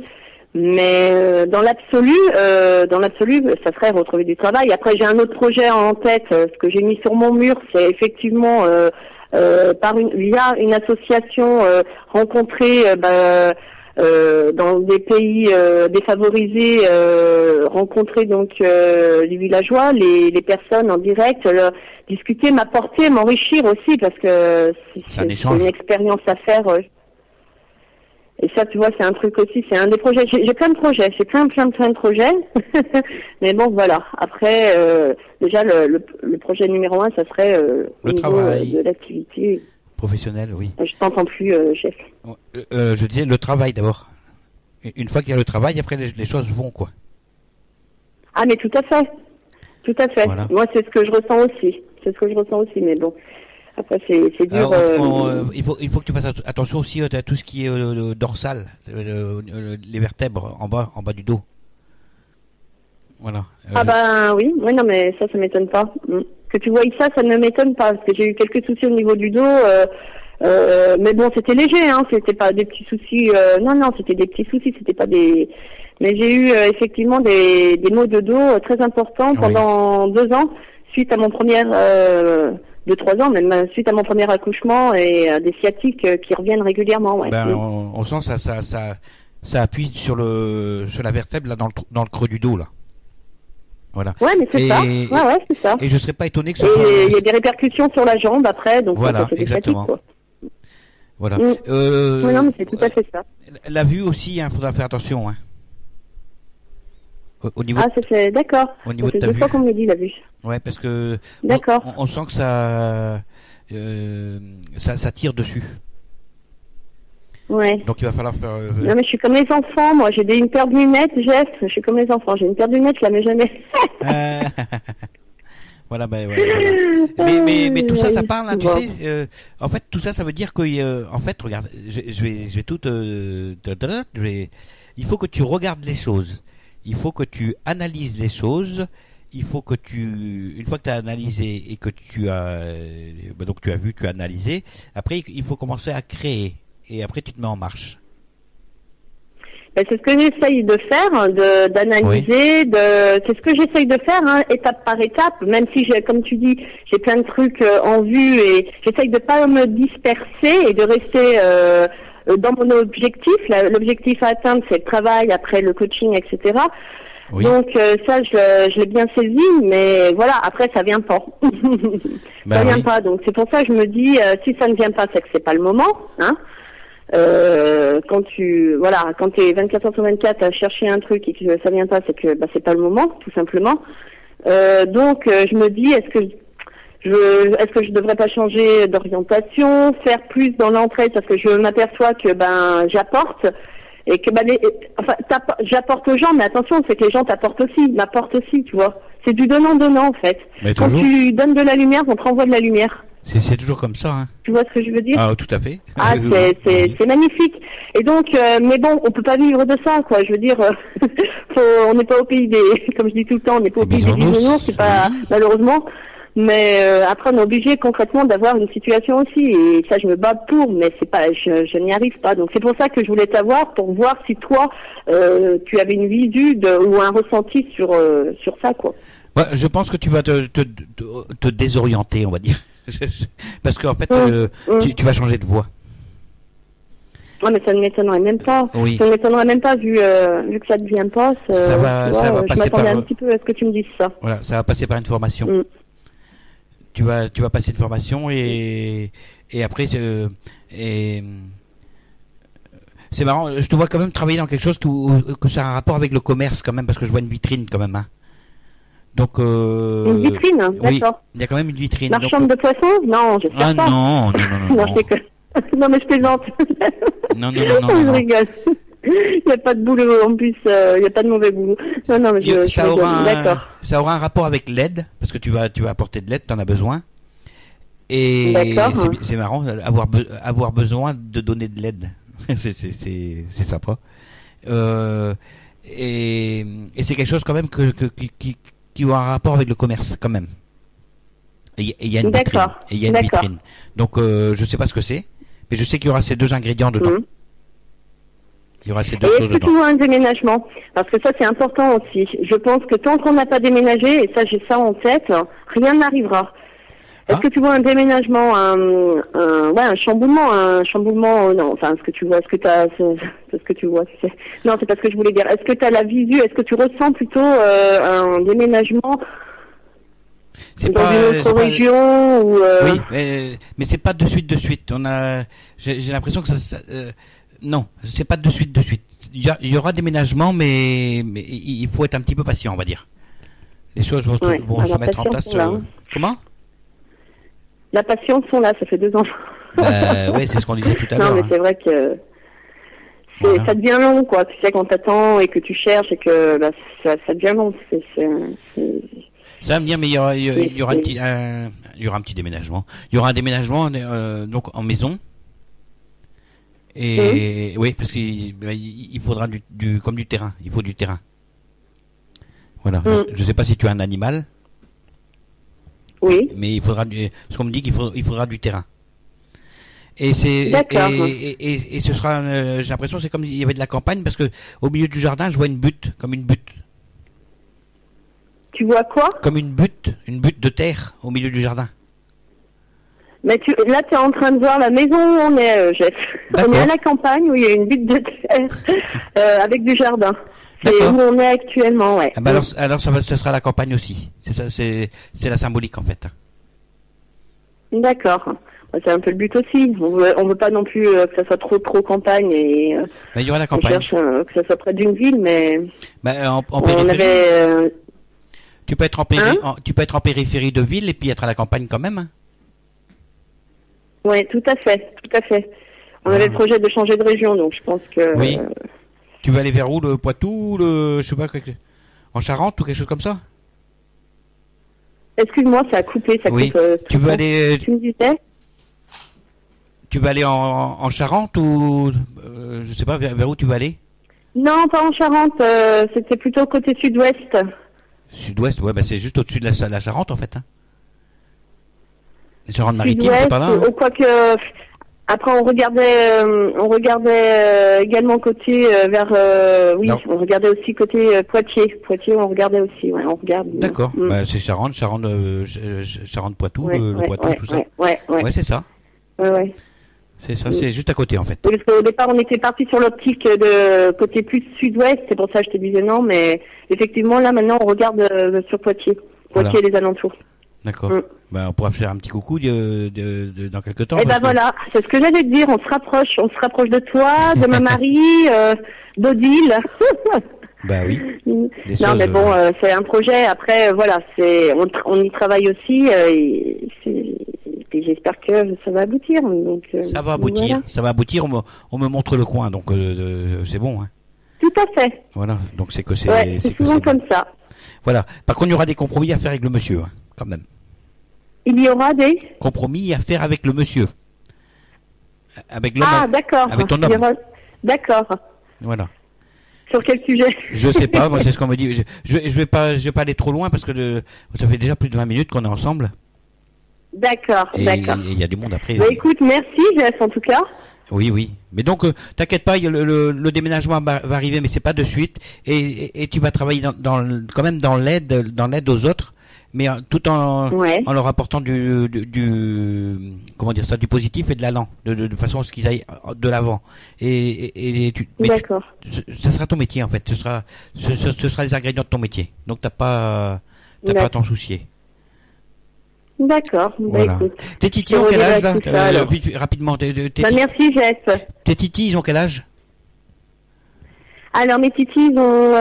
Mais dans l'absolu, ça serait retrouver du travail. Après, j'ai un autre projet en tête. Ce que j'ai mis sur mon mur, c'est effectivement via une association rencontrer dans des pays défavorisés, rencontrer donc les villageois, les personnes en direct, discuter, m'apporter, m'enrichir aussi, parce que c'est une expérience à faire. Et ça, tu vois, c'est un truc aussi, c'est un des projets. J'ai plein de projets, j'ai plein de projets. Mais bon, voilà. Après, déjà, le projet numéro 1, ça serait au niveau de l'activité professionnelle, oui. Je t'entends plus, chef. Je disais le travail d'abord. Une fois qu'il y a le travail, après les choses vont, quoi. Ah, mais tout à fait. Voilà. Moi, c'est ce que je ressens aussi. Mais bon. Après, c'est dur. Il faut que tu fasses attention aussi à tout ce qui est dorsal, les vertèbres en bas du dos. Voilà. Ah ben oui, non mais ça m'étonne pas. Que tu voyes ça ne m'étonne pas, parce que j'ai eu quelques soucis au niveau du dos. Mais bon, c'était léger, hein. C'était pas des petits soucis. Non, c'était des petits soucis. C'était pas des. Mais j'ai eu effectivement des maux de dos très importants pendant 2 ans, suite à mon premier. De 3 ans, même suite à mon premier accouchement, et des sciatiques qui reviennent régulièrement. Ouais. On sent ça appuie sur la vertèbre là dans le creux du dos là. Voilà. Ouais, mais c'est ça. Ouais, c'est ça. Et je serais pas étonné que ça. Et il y a des répercussions sur la jambe après, donc voilà, ça fait exactement. Fatigue, quoi. Voilà. Oui, non, mais c'est tout à fait ça. La vue aussi, hein, faudra faire attention, hein. Au niveau. Ah, ça fait, d'accord. Au niveau ça fait de ta 2 vue. fois qu'on me le dit, la vue. Ouais, parce que. D'accord. On sent que ça tire dessus. Ouais. Donc il va falloir faire. Non, mais je suis comme les enfants, moi. J'ai une paire de lunettes, Jeff. Je suis comme les enfants. J'ai une paire de lunettes, je la mets jamais. Voilà, ben voilà. Mais tout ça, ça parle, hein, tu sais. En fait, tout ça, ça veut dire que, en fait, regarde, je vais tout il faut que tu regardes les choses. Il faut que tu analyses les choses. Il faut que une fois que tu as analysé et que tu as vu, tu as analysé. Après, il faut commencer à créer. Et après, tu te mets en marche. Ben, c'est ce que j'essaye de faire, d'analyser, c'est ce que j'essaye de faire, hein, étape par étape, même si comme tu dis, j'ai plein de trucs en vue et j'essaye de pas me disperser et de rester dans mon objectif. L'objectif à atteindre, c'est le travail, après le coaching, etc. Oui. Donc ça, je l'ai bien saisi, mais voilà, après ça vient pas. Ça vient pas, donc c'est pour ça que je me dis, si ça ne vient pas, c'est que c'est pas le moment, hein. Quand t'es 24 heures sur 24 à chercher un truc et que ça vient pas, c'est que c'est pas le moment, tout simplement. Donc je me dis, est-ce que je devrais pas changer d'orientation, faire plus dans l'entraide, parce que je m'aperçois que j'apporte et que j'apporte aux gens, mais attention, c'est que les gens m'apportent aussi, tu vois. C'est du donnant-donnant en fait. Mais quand tu donnes de la lumière, on te renvoie de la lumière. C'est toujours comme ça, hein. Tu vois ce que je veux dire? Ah, tout à fait. Ah, c'est magnifique. Et donc, mais bon, on peut pas vivre de ça, quoi. Je veux dire, on n'est pas au pays comme je dis tout le temps, on n'est pas au pays des bisounours, c'est pas, malheureusement. Mais après, on est obligé concrètement d'avoir une situation aussi. Et ça, je me bats pour, mais c'est pas, je n'y arrive pas. Donc, c'est pour ça que je voulais t'avoir, pour voir si toi, tu avais une visu ou un ressenti sur ça, quoi. Ouais, je pense que tu vas te désorienter, on va dire. Parce qu'en fait, tu vas changer de voix. Ouais, mais ça ne m'étonnerait même pas. Oui. Ça ne m'étonnerait même pas vu que ça ne vient pas. Ça va passer je m'attendais un petit peu à ce que tu me dises ça. Voilà, ça va passer par une formation. Tu vas passer une formation et après c'est marrant. Je te vois quand même travailler dans quelque chose que ça a un rapport avec le commerce quand même, parce que je vois une vitrine quand même, hein. Donc une vitrine, oui, d'accord. il y a quand même une vitrine. Marchande de poissons? Non, j'espère pas. Non. Non, mais je plaisante. Non. Je rigole. Il n'y a pas de boulot, en plus, il n'y a pas de mauvais boulot. Non, mais d'accord. Ça aura un rapport avec l'aide, parce que tu vas apporter de l'aide, t'en as besoin. Et c'est marrant, avoir besoin de donner de l'aide. c'est sympa. Et c'est quelque chose quand même qui a un rapport avec le commerce, quand même. Et il y a une vitrine. Donc, je sais pas ce que c'est, mais je sais qu'il y aura ces deux ingrédients dedans. Il y aura ces deux choses dedans. Est-ce que tu vois un déménagement? Parce que ça, c'est important aussi. Je pense que tant qu'on n'a pas déménagé, et ça, j'ai ça en tête, rien n'arrivera. Est-ce que tu vois un déménagement, un chamboulement, non, enfin, ce que tu vois, c'est ce que tu vois, non, c'est pas ce que je voulais dire. Est-ce que tu as la visu, est-ce que tu ressens plutôt, un déménagement dans une autre région ou Oui, mais c'est pas de suite. J'ai l'impression que non, c'est pas de suite. Il y aura déménagement, mais il faut être un petit peu patient, on va dire. Les choses vont se mettre en place. Comment? La patience sont là, ça fait 2 ans. Oui, c'est ce qu'on disait tout à l'heure. Non, mais c'est vrai que ça devient long, quoi. Tu sais, quand t'attends et que tu cherches et que ça devient long. Ça va bien, mais il y aura un petit déménagement. Il y aura un déménagement donc en maison. Et oui, parce qu'il faudra comme du terrain. Il faut du terrain. Voilà. Je sais pas si tu as un animal. Oui. Mais il faudra parce qu'on me dit qu'il faudra du terrain. Et c'est et ce sera j'ai l'impression c'est comme s'il y avait de la campagne, parce que au milieu du jardin je vois comme une butte. Tu vois quoi? Comme une butte de terre au milieu du jardin. Mais là, tu es en train de voir la maison où on est, Jeff. On est à la campagne où il y a une butte de terre avec du jardin. C'est où on est actuellement, ouais. Ah bah alors ça sera la campagne aussi. C'est ça, c'est la symbolique en fait. D'accord. C'est un peu le but aussi. On veut pas non plus que ça soit trop campagne et. Il y aura la campagne. On cherche que ça soit près d'une ville, mais. En périphérie. Tu peux être en périphérie de ville et puis être à la campagne quand même. Hein. Oui, tout à fait. On avait le projet de changer de région, donc je pense que. Oui. Tu vas aller vers où, le Poitou, je sais pas, en Charente ou quelque chose comme ça? Excuse-moi, ça a coupé, ça coupe. Tu veux aller. Tu me disais? Tu vas aller en Charente ou je sais pas vers où tu vas aller? Non, pas en Charente. C'était plutôt côté sud-ouest. Sud-ouest, ouais, bah c'est juste au-dessus de la Charente en fait. Hein. Les Charentes-Maritimes, c'est pas là. Hein. Quoique, après on regardait également côté vers. On regardait aussi côté Poitiers. Poitiers, on regardait aussi. Ouais, on regarde. D'accord. Bah, c'est Charente-Poitou, le Poitou, tout ça. Ouais, c'est ça. Ouais. C'est ça, c'est juste à côté en fait. Oui, parce qu'au départ on était parti sur l'optique de côté plus sud-ouest, c'est pour ça que je te disais non, mais effectivement là maintenant on regarde sur Poitiers et les alentours. D'accord. Bah, on pourra faire un petit coucou dans quelques temps. Et voilà, c'est ce que j'allais te dire, on se rapproche de toi, de ma Marie, d'Odile. Bah oui. Non mais bon, c'est un projet, après voilà, on y travaille aussi, et j'espère que ça va aboutir. Donc, ça va aboutir, voilà. Ça va aboutir. On me montre le coin, donc c'est bon. Hein. Tout à fait. Voilà, donc c'est que c'est. Ouais, c'est souvent comme ça. Voilà. Par contre, il y aura des compromis à faire avec le monsieur, hein, quand même. Il y aura des compromis à faire avec le monsieur. Avec l'homme. Ah, d'accord. Avec ton homme. D'accord. Voilà. Sur quel sujet? Je sais pas, moi c'est ce qu'on me dit. Je vais pas aller trop loin parce que ça fait déjà plus de 20 minutes qu'on est ensemble. D'accord. Et il y a du monde après. Bah, écoute, merci Jeff en tout cas. Oui. Mais donc, t'inquiète pas, le déménagement va arriver, mais c'est pas de suite. Et tu vas travailler quand même dans l'aide aux autres, mais tout en leur apportant du positif et de l'allant, de façon à ce qu'ils aillent de l'avant. D'accord. Ça sera ton métier en fait. Ce sera les ingrédients de ton métier. Donc t'as pas à t'en soucier. D'accord. Voilà. Écoute, tes titis ont quel âge là rapidement. Merci Jeff. Tes titis ils ont quel âge? Alors mes titis ils ont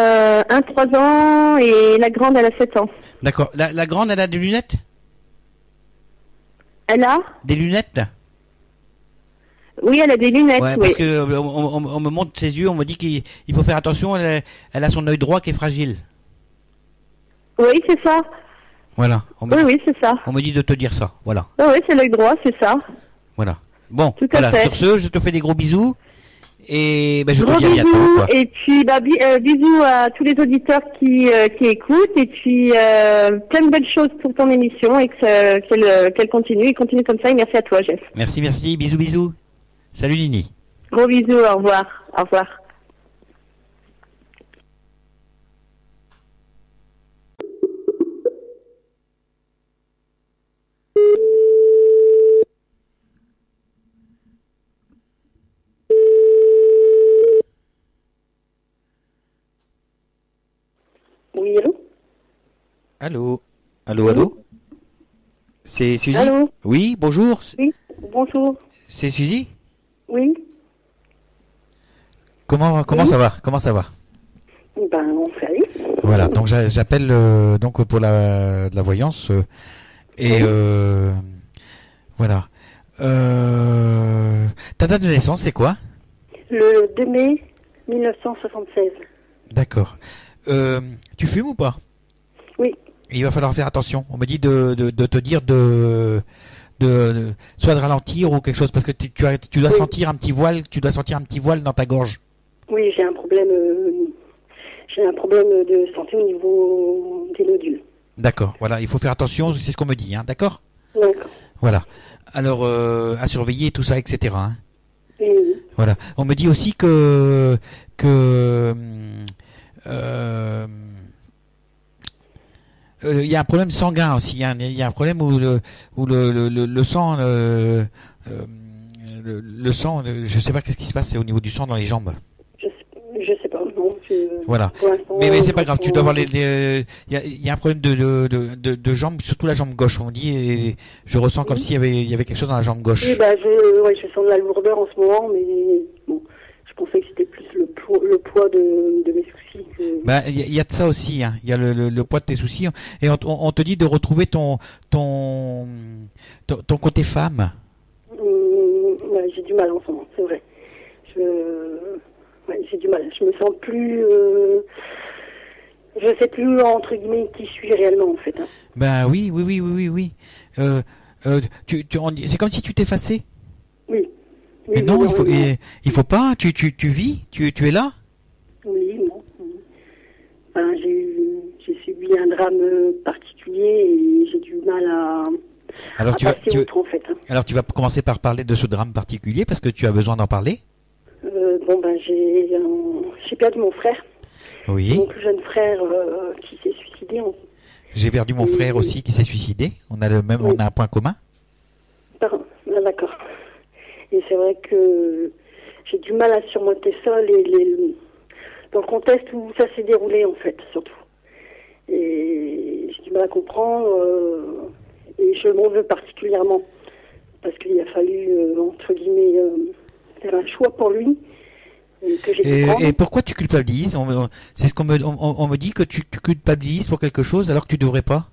3 ans et la grande elle a 7 ans. D'accord. La grande elle a des lunettes? Elle a des lunettes? Oui, elle a des lunettes. Ouais, parce que on me montre ses yeux, on me dit qu'il faut faire attention. Elle a son œil droit qui est fragile. Oui, c'est ça. Voilà. Oui, c'est ça. On me dit de te dire ça, voilà. Oui, c'est l'œil droit, c'est ça. Voilà. Bon, tout à fait. Sur ce, je te fais des gros bisous. Et je te dis à bientôt. Quoi. Et puis bisous à tous les auditeurs qui écoutent. Et puis plein de belles choses pour ton émission et qu'elle continue. Et continue comme ça. Et merci à toi, Jeff. Merci. Bisous. Salut Lini. Gros bisous, au revoir. Au revoir. Oui, allô? Allô? C'est Suzy? Allô? Oui, bonjour. Oui, bonjour. C'est Suzy? Oui. Comment ça va? Comment ça va? Ben, salut. Voilà, donc j'appelle donc pour la voyance voilà. Ta date de naissance, c'est quoi? Le 2 mai 1976. D'accord. Tu fumes ou pas? Oui. Il va falloir faire attention. On me dit de te dire soit de ralentir ou quelque chose parce que tu dois sentir un petit voile. Tu dois sentir un petit voile dans ta gorge. Oui, j'ai un problème de santé au niveau des nodules. D'accord. Voilà, il faut faire attention. C'est ce qu'on me dit, hein. D'accord. D'accord. Voilà. Alors à surveiller tout ça, etc. Hein. Oui. Voilà. On me dit aussi que il y a un problème sanguin aussi. Il y a un problème où le sang, le sang, je sais pas qu'est-ce qui se passe, c'est au niveau du sang dans les jambes. Je sais pas, non. Voilà. Mais c'est pas grave. Tu dois avoir il y a un problème de jambes, surtout la jambe gauche. On dit, et je ressens comme s'il y avait quelque chose dans la jambe gauche. Oui, je sens de la lourdeur en ce moment, mais bon, je pensais que c'était plus le poids de mes soucis. Il y a de ça aussi, hein. Il y a le poids de tes soucis, et on te dit de retrouver ton côté femme. J'ai du mal en ce moment, c'est vrai. J'ai du mal. Je me sens plus. Je sais plus entre guillemets qui je suis réellement en fait. Hein. Oui. C'est comme si tu t'effaçais. Oui. Mais non, il faut pas. Tu vis. Tu es là. Oui, non. Enfin, j'ai subi un drame particulier et j'ai du mal à. Alors autre, en fait, hein. Alors tu vas commencer par parler de ce drame particulier parce que tu as besoin d'en parler. J'ai perdu mon frère. Oui. Mon plus jeune frère qui s'est suicidé. J'ai perdu mon frère aussi qui s'est suicidé. On a on a un point commun. D'accord. Et c'est vrai que j'ai du mal à surmonter ça dans le contexte où ça s'est déroulé en fait, surtout. Et j'ai du mal à comprendre. Et je m'en veux particulièrement parce qu'il a fallu entre guillemets faire un choix pour lui. Et pourquoi tu culpabilises? C'est ce qu'on me dit, que tu culpabilises pour quelque chose alors que tu devrais pas.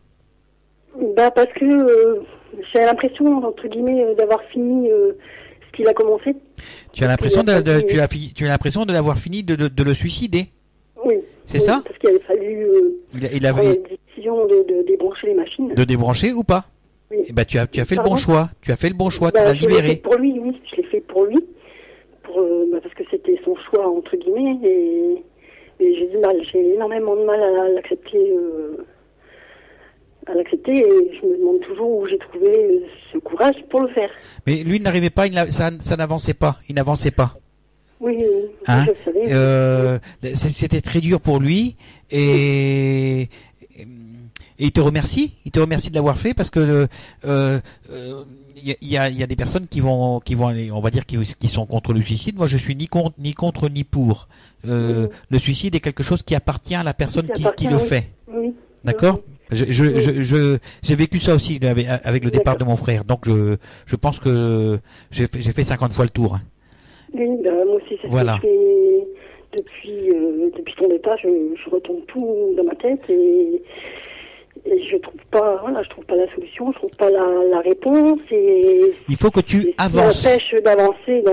Parce que j'ai l'impression entre guillemets d'avoir fini ce qu'il a commencé. Tu as l'impression tu as l'impression de l'avoir fini de le suicider. Oui. C'est ça? Parce qu'il a fallu prendre une décision de débrancher les machines. De débrancher ou pas? Oui. Et tu as fait le bon choix. Tu as fait le bon choix. Tu l'as libéré. Je l'ai fait pour lui, oui. Je l'ai fait pour lui. Parce que c'était son choix entre guillemets et j'ai énormément de mal à l'accepter et je me demande toujours où j'ai trouvé ce courage pour le faire. Mais lui n'arrivait pas, ça n'avançait pas, il n'avançait pas. Oui, hein? Je savais. C'était très dur pour lui et il te remercie de l'avoir fait parce que il y a des personnes qui vont aller, on va dire qui sont contre le suicide. Moi je suis ni contre ni pour. Le suicide est quelque chose qui appartient à la personne qui le fait. Oui. D'accord? J'ai vécu ça aussi avec le départ de mon frère. Donc je pense que j'ai fait 50 fois le tour. Hein. Oui, moi aussi c'est ce que je fais depuis ton départ, je retombe tout dans ma tête et je trouve pas la solution, je trouve pas la réponse et il faut que tu avances. Ça m'empêche d'avancer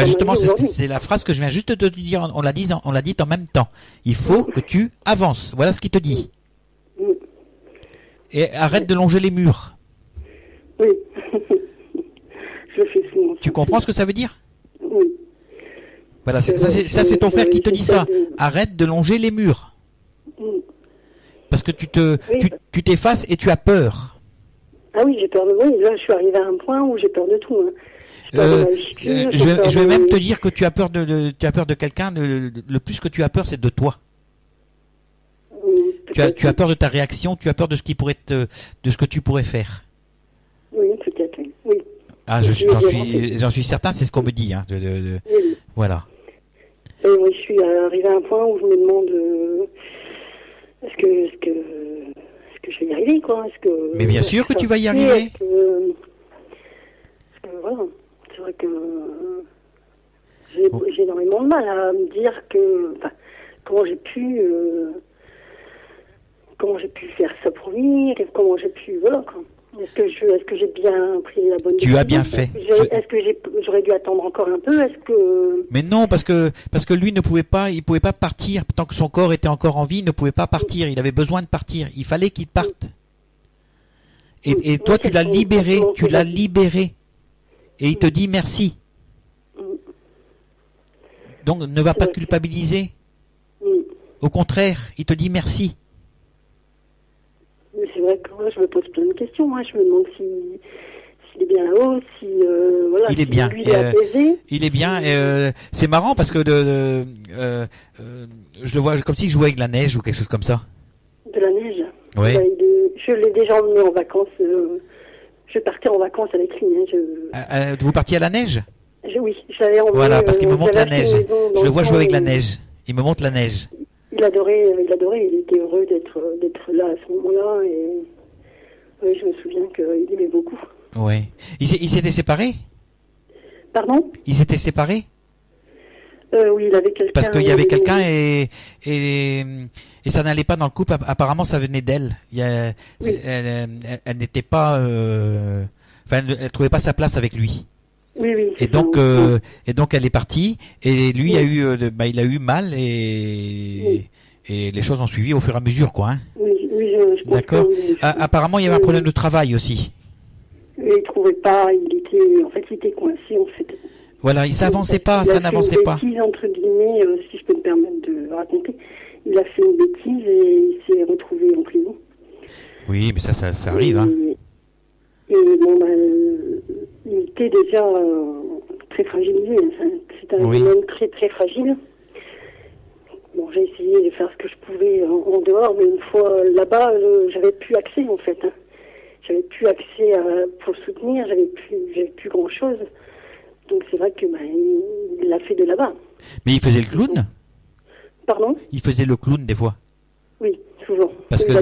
justement c'est la phrase que je viens juste de te dire, on l'a dit en même temps. Il faut que tu avances. Voilà ce qu'il te dit. Et arrête de longer les murs. Oui. Je fais souvent. Tu comprends ce que ça veut dire? Oui. Voilà, ça c'est ton frère qui te dit ça. Arrête de longer les murs. Parce que tu t'effaces et tu as peur. Ah oui, j'ai peur de moi. Là, je suis arrivée à un point où j'ai peur de tout. Hein. Je vais même te dire que tu as peur de quelqu'un. Le plus que tu as peur, c'est de toi. Tu as peur de ta réaction. Tu as peur de ce que tu pourrais faire. Oui, peut-être. Oui. Ah, j'en suis certain. C'est ce qu'on me dit. Hein, oui. Voilà. Et moi, je suis arrivée à un point où je me demande. Est-ce que je vais y arriver, quoi? Mais bien sûr que tu vas y arriver. Voilà, c'est vrai que j'ai énormément de mal à me dire comment j'ai pu faire ça pour lui, comment j'ai pu, voilà, quoi. Est-ce que j'ai bien pris la bonne décision? Tu as bien fait. Est-ce que j'aurais dû attendre encore un peu? Mais non, parce que lui il pouvait pas partir tant que son corps était encore en vie, il ne pouvait pas partir, il avait besoin de partir, il fallait qu'il parte. Et toi tu l'as libéré, et il te dit merci. Donc ne va pas culpabiliser. Au contraire, il te dit merci. Mais c'est vrai que moi, je me pose plein de questions. Moi, je me demande s'il est bien là-haut, voilà. Il est bien. Il est bien. C'est marrant parce que je le vois comme s'il jouait avec la neige ou quelque chose comme ça. De la neige. Oui. je l'ai déjà emmené en vacances. Je partais en vacances avec lui. Vous partiez à la neige? Oui, je l'avais emmené. Voilà, parce qu'il me montre la neige. Je le vois jouer avec la neige. Il me montre la neige. Il adorait. Il était heureux d'être là à ce moment-là. Et oui, je me souviens qu'il aimait beaucoup. Oui. Ils s'étaient séparés? Pardon? Ils s'étaient séparés? Oui, il avait quelqu'un. Parce qu'il y avait quelqu'un et ça n'allait pas dans le couple. Apparemment, ça venait d'elle. Oui. Elle n'était pas. Enfin, elle trouvait pas sa place avec lui. Oui. Et donc elle est partie. Et lui a eu, il a eu mal et les choses ont suivi au fur et à mesure, quoi. Hein. Oui, je pense. D'accord. Apparemment, il y avait un problème de travail aussi. Il trouvait pas. Il était coincé en fait. Voilà, ça n'avançait pas, ça n'avançait pas. Il a fait une bêtise, entre guillemets, si je peux me permettre de raconter. Il a fait une bêtise et il s'est retrouvé en prison. Oui, mais ça arrive, hein. Et bon, il était déjà très fragilisé. C'est un homme très, très fragile. Bon, j'ai essayé de faire ce que je pouvais en dehors, mais une fois là-bas, j'avais plus accès, en fait. Hein. J'avais plus accès pour le soutenir, j'avais plus grand-chose. Donc c'est vrai que il l'a fait de là-bas. Mais il faisait le clown? Pardon? Il faisait le clown des fois? Oui, souvent. Parce que ça.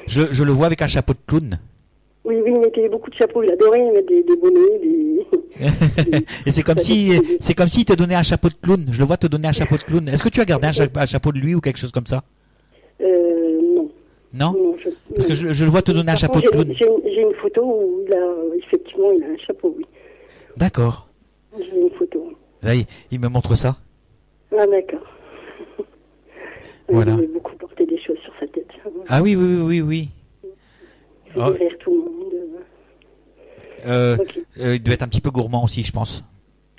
je le vois avec un chapeau de clown. Oui, il mettait beaucoup de chapeaux. Il adorait mettre des bonnets, Et c'est comme si il te donnait un chapeau de clown. Je le vois te donner un chapeau de clown. Est-ce que tu as gardé un chapeau de lui ou quelque chose comme ça? Non. Non? Parce que je le vois te donner un chapeau de clown. J'ai une photo où il a un chapeau, oui. D'accord. J'ai une photo. Là, il me montre ça. Ah, d'accord. Voilà. Il avait beaucoup porté des choses sur sa tête. Ah oui. Il faisait rire tout le monde. Okay. Il devait être un petit peu gourmand aussi, je pense.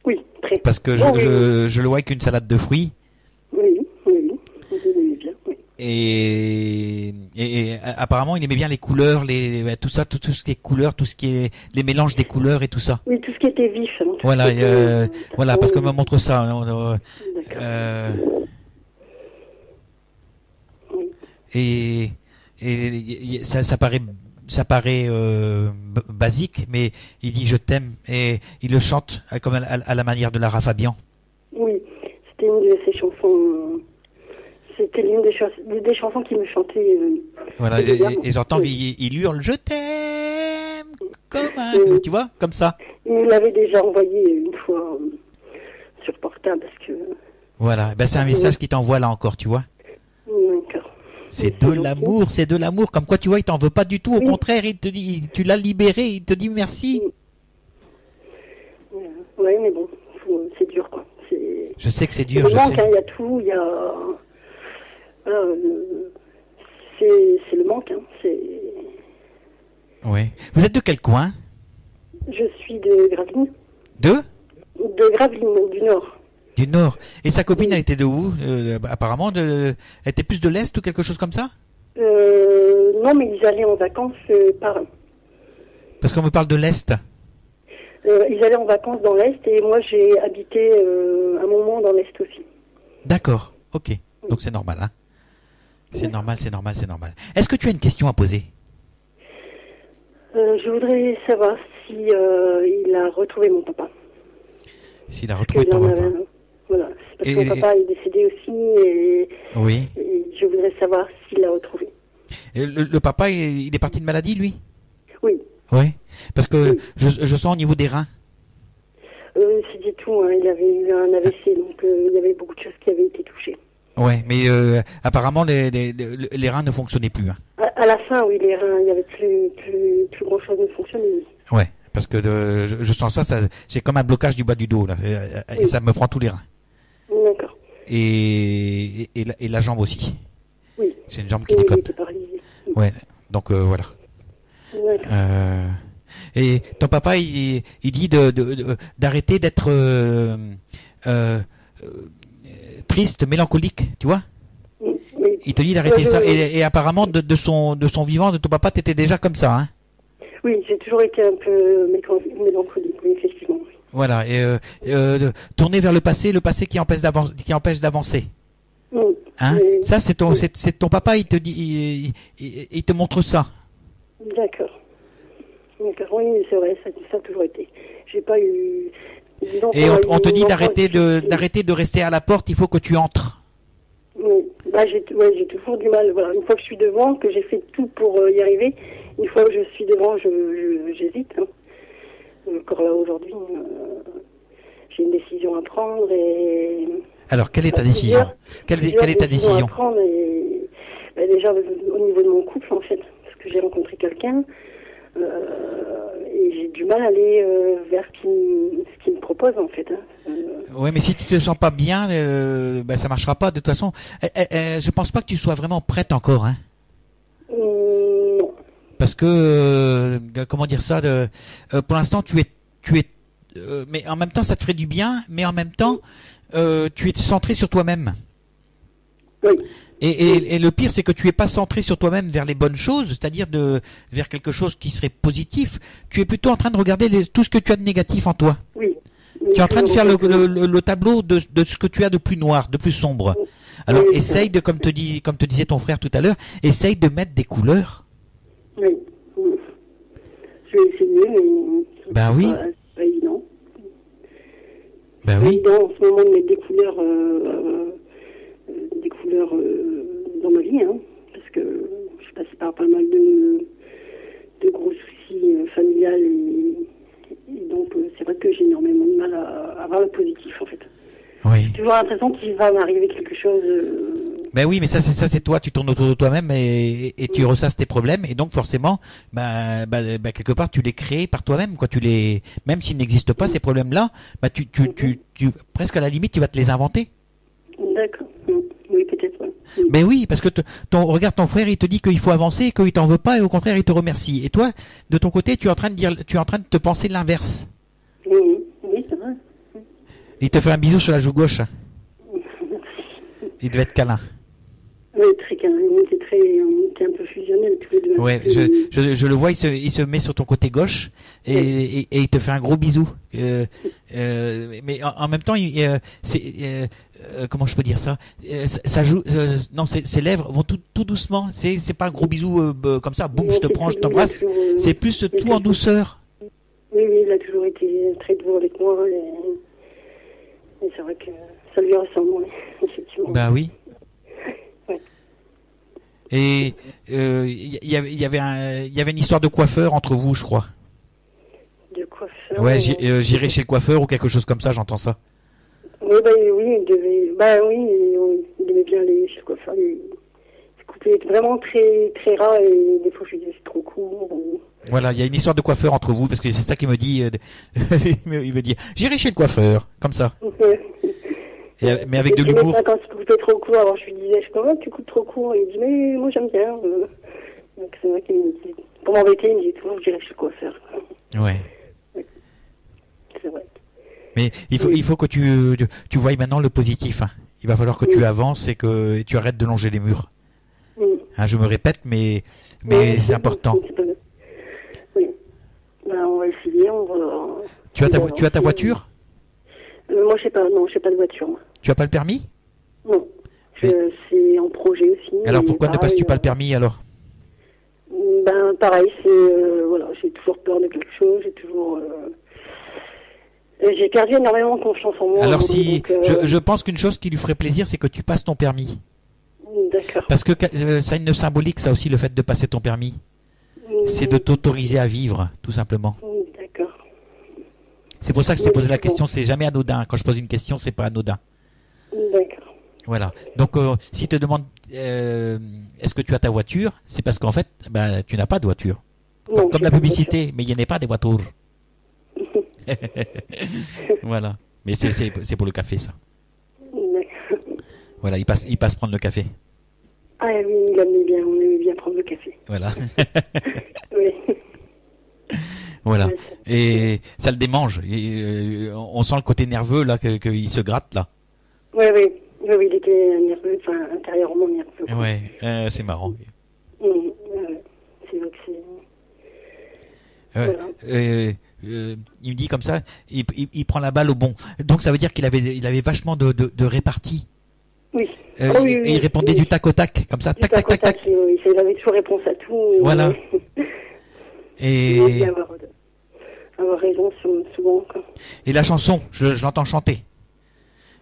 Oui, très. Parce que je le vois avec une salade de fruits. Oui. Vous aimez bien, oui. Et apparemment, il aimait bien les couleurs, tout ça, tout ce qui est couleurs, tout ce qui est les mélanges des couleurs et tout ça. Oui, tout ce qui était vif. Hein, voilà, parce qu'on me montre ça. Et ça paraît basique, mais il dit je t'aime et il le chante comme à la manière de Lara Fabian. Oui, c'était une de ses chansons. C'était l'une des chansons qu'il me chantait. Voilà, et j'entends il hurle je t'aime comme un, tu vois, comme ça. Il l'avait déjà envoyé une fois sur portable parce que. Voilà, c'est un message qu'il t'envoie là encore, tu vois. D'accord. C'est de l'amour, comme quoi tu vois, il t'en veut pas du tout, au contraire, il te dit, tu l'as libéré, il te dit merci. Oui, mais bon, c'est dur quoi. Je sais que c'est dur, je sais. Il y a tout, il y a. C'est le manque, hein. Oui. Vous êtes de quel coin? Je suis de Gravelines. De Gravelines, du Nord. Du Nord. Et sa copine, elle était de où? Apparemment, elle était plus de l'Est ou quelque chose comme ça? Non, mais ils allaient en vacances par... Parce qu'on me parle de l'Est. Ils allaient en vacances dans l'Est et moi j'ai habité un moment dans l'Est aussi. D'accord, ok. Donc c'est normal, hein? C'est normal. Est-ce que tu as une question à poser? Je voudrais savoir si il a retrouvé mon papa. S'il a retrouvé ton papa. Voilà, parce que mon papa est décédé aussi et je voudrais savoir s'il l'a retrouvé. Et le papa, il est parti de maladie, lui? Oui. Oui, parce que je sens au niveau des reins. C'est du tout, hein. Il avait eu un AVC, donc il y avait beaucoup de choses qui avaient été touchées. Ouais, mais apparemment les reins ne fonctionnaient plus. Hein. À la fin, oui, les reins, il y avait plus grand chose ne fonctionnait. Oui. Ouais, parce que je sens ça, j'ai comme un blocage du bas du dos là, et ça me prend tous les reins. D'accord. Et la jambe aussi. Oui. J'ai une jambe qui déconne. Ouais, donc voilà. Et ton papa, il dit d'arrêter d'être triste, mélancolique, tu vois. Oui. Il te dit d'arrêter ça. Et apparemment, de son vivant, de ton papa, t'étais déjà comme ça, hein. Oui, j'ai toujours été un peu mélancolique, oui, effectivement. Voilà. Et tourner vers le passé qui empêche d'avancer. Hein? Ça, c'est ton papa, il te dit, il te montre ça. D'accord. Oui, c'est vrai, ça a toujours été. J'ai pas eu... Et on te dit d'arrêter de rester à la porte, il faut que tu entres. Oui, j'ai toujours du mal. Voilà, une fois que je suis devant, que j'ai fait tout pour y arriver, une fois que je suis devant, j'hésite. Hein. Encore là aujourd'hui, j'ai une décision à prendre et... Alors, quelle est ta décision? Quelle est ta décision? À prendre déjà au niveau de mon couple en fait, parce que j'ai rencontré quelqu'un et j'ai du mal à aller vers ce qu'il me propose en fait. Hein. Oui, mais si tu te sens pas bien, ça marchera pas. De toute façon, je pense pas que tu sois vraiment prête encore, hein. Non. Parce que comment dire ça, pour l'instant tu es, mais en même temps ça te ferait du bien, mais en même temps tu es centré sur toi-même. Oui. Et le pire, c'est que tu es pas centré sur toi-même vers les bonnes choses, c'est-à-dire vers quelque chose qui serait positif. Tu es plutôt en train de regarder tout ce que tu as de négatif en toi. Oui. Tu es en train de faire le tableau de ce que tu as de plus noir, de plus sombre. Alors essaye de, comme te disait ton frère tout à l'heure, essaye de mettre des couleurs. Oui. Je vais essayer, mais c'est pas évident. Ben oui. En ce moment, de mettre des couleurs dans ma vie, hein, parce que je suis passée par pas mal de gros soucis familiales et donc c'est vrai que j'ai énormément de mal à avoir le positif en fait. Oui. J'ai toujours l'impression qu'il va m'arriver quelque chose. Ben oui, mais ça c'est toi, tu tournes autour de toi-même et tu ressasses tes problèmes et donc forcément, quelque part tu les crées par toi-même, quoi. Même s'ils n'existent pas ces problèmes-là, tu presque à la limite tu vas te les inventer. D'accord. Oui, peut-être. Ouais. Ben oui, parce que regarde ton frère, il te dit qu'il faut avancer, qu'il t'en veut pas et au contraire il te remercie. Et toi, de ton côté, tu es en train de te penser l'inverse. Oui, c'est vrai. Il te fait un bisou sur la joue gauche. Il devait être câlin. Oui, très câlin. On était un peu fusionnels tous les deux. Ouais, je le vois, il se met sur ton côté gauche et il te fait un gros bisou. Mais en même temps, comment je peux dire ça? Ça joue. Non, ses lèvres vont tout doucement. C'est pas un gros bisou comme ça. Boum, je te prends, je t'embrasse. C'est plus tout en douceur. Oui, il a toujours été très doux avec moi et c'est vrai que ça lui ressemble, effectivement. Bah oui. Ouais. Et il y avait une histoire de coiffeur entre vous, je crois. De coiffeur. Ouais, j'irai chez le coiffeur ou quelque chose comme ça, j'entends ça. Oui, il devait bien aller chez le coiffeur. Il coupait vraiment très très ras et des fois je lui disais c'est trop court. Voilà, il y a une histoire de coiffeur entre vous parce que c'est ça qu'il me dit. Il me dit j'irai chez le coiffeur, comme ça. Mais avec de l'humour. Quand tu coupais trop court, alors je lui disais je comprends que tu coupes trop court et il dit mais moi j'aime bien. Donc c'est vrai qu'il me dit pour m'embêter, il me dit toujours j'irai chez le coiffeur. Ouais. C'est vrai. Mais il faut que tu voies maintenant le positif. Hein. Il va falloir que tu avances et que tu arrêtes de longer les murs. Hein, je me répète, mais c'est important. Oui. On va essayer. Tu as ta voiture? Moi, j'ai pas de voiture. Moi. Tu as pas le permis? Non. C'est en projet aussi. Alors pourquoi ne passes-tu pas le permis alors? Pareil, j'ai toujours peur de quelque chose. J'ai perdu énormément de confiance en moi. Alors je pense qu'une chose qui lui ferait plaisir, c'est que tu passes ton permis. D'accord. Parce que ça a une symbolique, ça aussi, le fait de passer ton permis. C'est de t'autoriser à vivre, tout simplement. D'accord. C'est pour ça que je t'ai posé la question, c'est jamais anodin. Quand je pose une question, c'est pas anodin. D'accord. Voilà. Donc, si te demande est-ce que tu as ta voiture, c'est parce qu'en fait, tu n'as pas de voiture. Non, comme la publicité, mais il n'y en a pas des voitures. Voilà. Mais c'est pour le café, ça. D'accord. Voilà, il passe prendre le café. Ah oui, on aimait bien prendre le café. Voilà. Oui. Voilà. Et ça le démange. Et, on sent le côté nerveux là qu'il se gratte là. Oui, il était nerveux, intérieurement nerveux. Ouais, c'est marrant. C'est vrai que c'est. Voilà. Il me dit comme ça, il prend la balle au bon. Donc ça veut dire qu'il avait vachement de répartie. Oui. Et il répondait du tac au tac, comme ça, tac, tac, tac, tac. Il avait toujours réponse à tout. Voilà. Et avoir raison souvent. Quoi. Et la chanson, je l'entends chanter.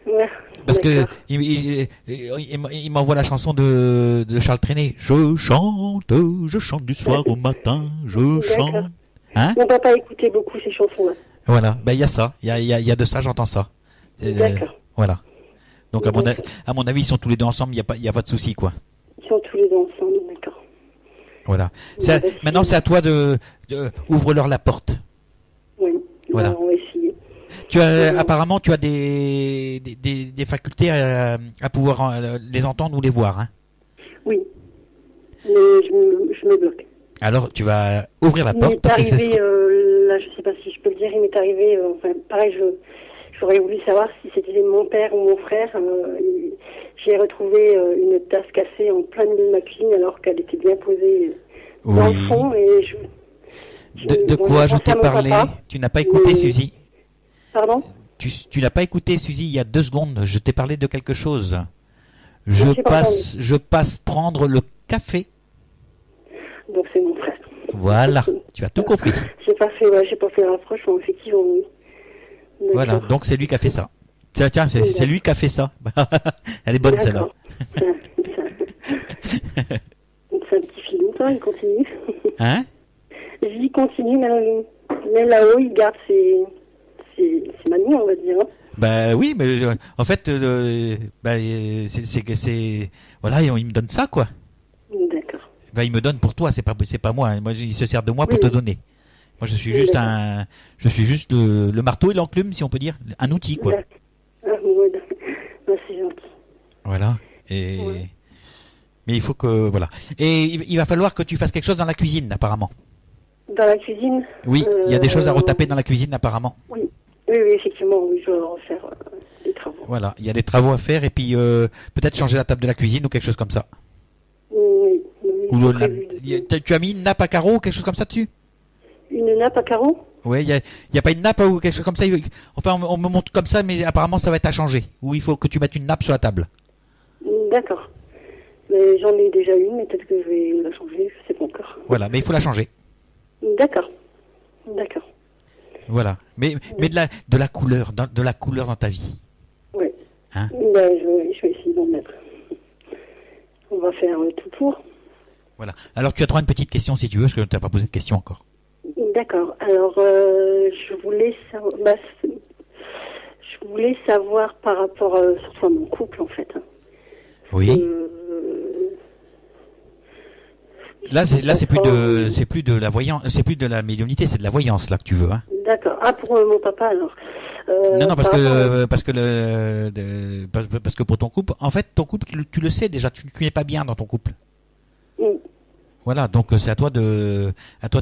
Ouais. Parce que il m'envoie la chanson de Charles Trenet. Je chante du soir au matin, je chante. Hein? Mon papa écoutait beaucoup ces chansons-là. Voilà, ben il y a ça, il y a de ça, j'entends ça. D'accord. Voilà. Donc à mon avis, ils sont tous les deux ensemble, il y a pas de souci quoi. Ils sont tous les deux ensemble, d'accord. Voilà. Maintenant c'est à toi de ouvre-leur la porte. Oui. Voilà. On va essayer. Apparemment tu as des facultés à pouvoir les entendre ou les voir hein. Oui. Mais je me bloque. Alors tu vas ouvrir la porte parce que c'est là je sais pas si je peux le dire, il m'est arrivé pareil j'aurais voulu savoir si c'était mon père ou mon frère. J'ai retrouvé une tasse cassée en plein milieu de ma cuisine alors qu'elle était bien posée dans le fond et de quoi je t'ai parlé? Tu n'as pas écouté Suzy? Pardon? Tu n'as pas écouté Suzy il y a 2 secondes. Je t'ai parlé de quelque chose. Je passe prendre le café. Donc c'est mon frère. Voilà, tu as tout compris. J'ai pas fait le rapprochement, effectivement, oui. Voilà, donc c'est lui qui a fait ça. Tiens, c'est lui qui a fait ça. Elle est bonne celle-là. C'est un petit filou, toi, il continue. Hein? Il continue, même là-haut, il garde ses manies, on va dire. Bah oui, mais en fait, c'est voilà, il me donne ça quoi. D'accord. Ben, il me donne pour toi, c'est pas moi. Moi, il se sert de moi pour te donner. Moi, je suis juste le marteau et l'enclume, si on peut dire, un outil, quoi. C'est gentil. Voilà. Mais il faut que, voilà. Et il va falloir que tu fasses quelque chose dans la cuisine, apparemment. Dans la cuisine? Oui, il y a des choses à retaper dans la cuisine, apparemment. Oui, effectivement, oui, je dois refaire des travaux. Voilà, il y a des travaux à faire et puis peut-être changer la table de la cuisine ou quelque chose comme ça. Oui. Tu as mis une nappe à carreaux ou quelque chose comme ça dessus? Une nappe à carreaux? Oui, il y a pas une nappe ou quelque chose comme ça. Enfin, on me montre comme ça, mais apparemment ça va être à changer. Ou il faut que tu mettes une nappe sur la table. D'accord. Mais j'en ai déjà une, mais peut-être que je vais la changer, je sais pas encore. Voilà, mais il faut la changer. D'accord. Voilà, mais de la couleur dans ta vie. Oui. Hein? Je vais essayer d'en mettre. On va faire tout pour. Voilà. Alors tu as droit à une petite question si tu veux, parce que tu n'as pas posé de question encore. D'accord. Alors je voulais savoir par rapport surtout à mon couple en fait. Oui. Là c'est plus de la voyance, c'est plus de la médiumnité, c'est de la voyance là que tu veux hein. D'accord. Ah pour mon papa alors. Non parce que pour ton couple, en fait ton couple tu le sais déjà, tu n'es pas bien dans ton couple. Oui. Voilà, donc c'est à toi de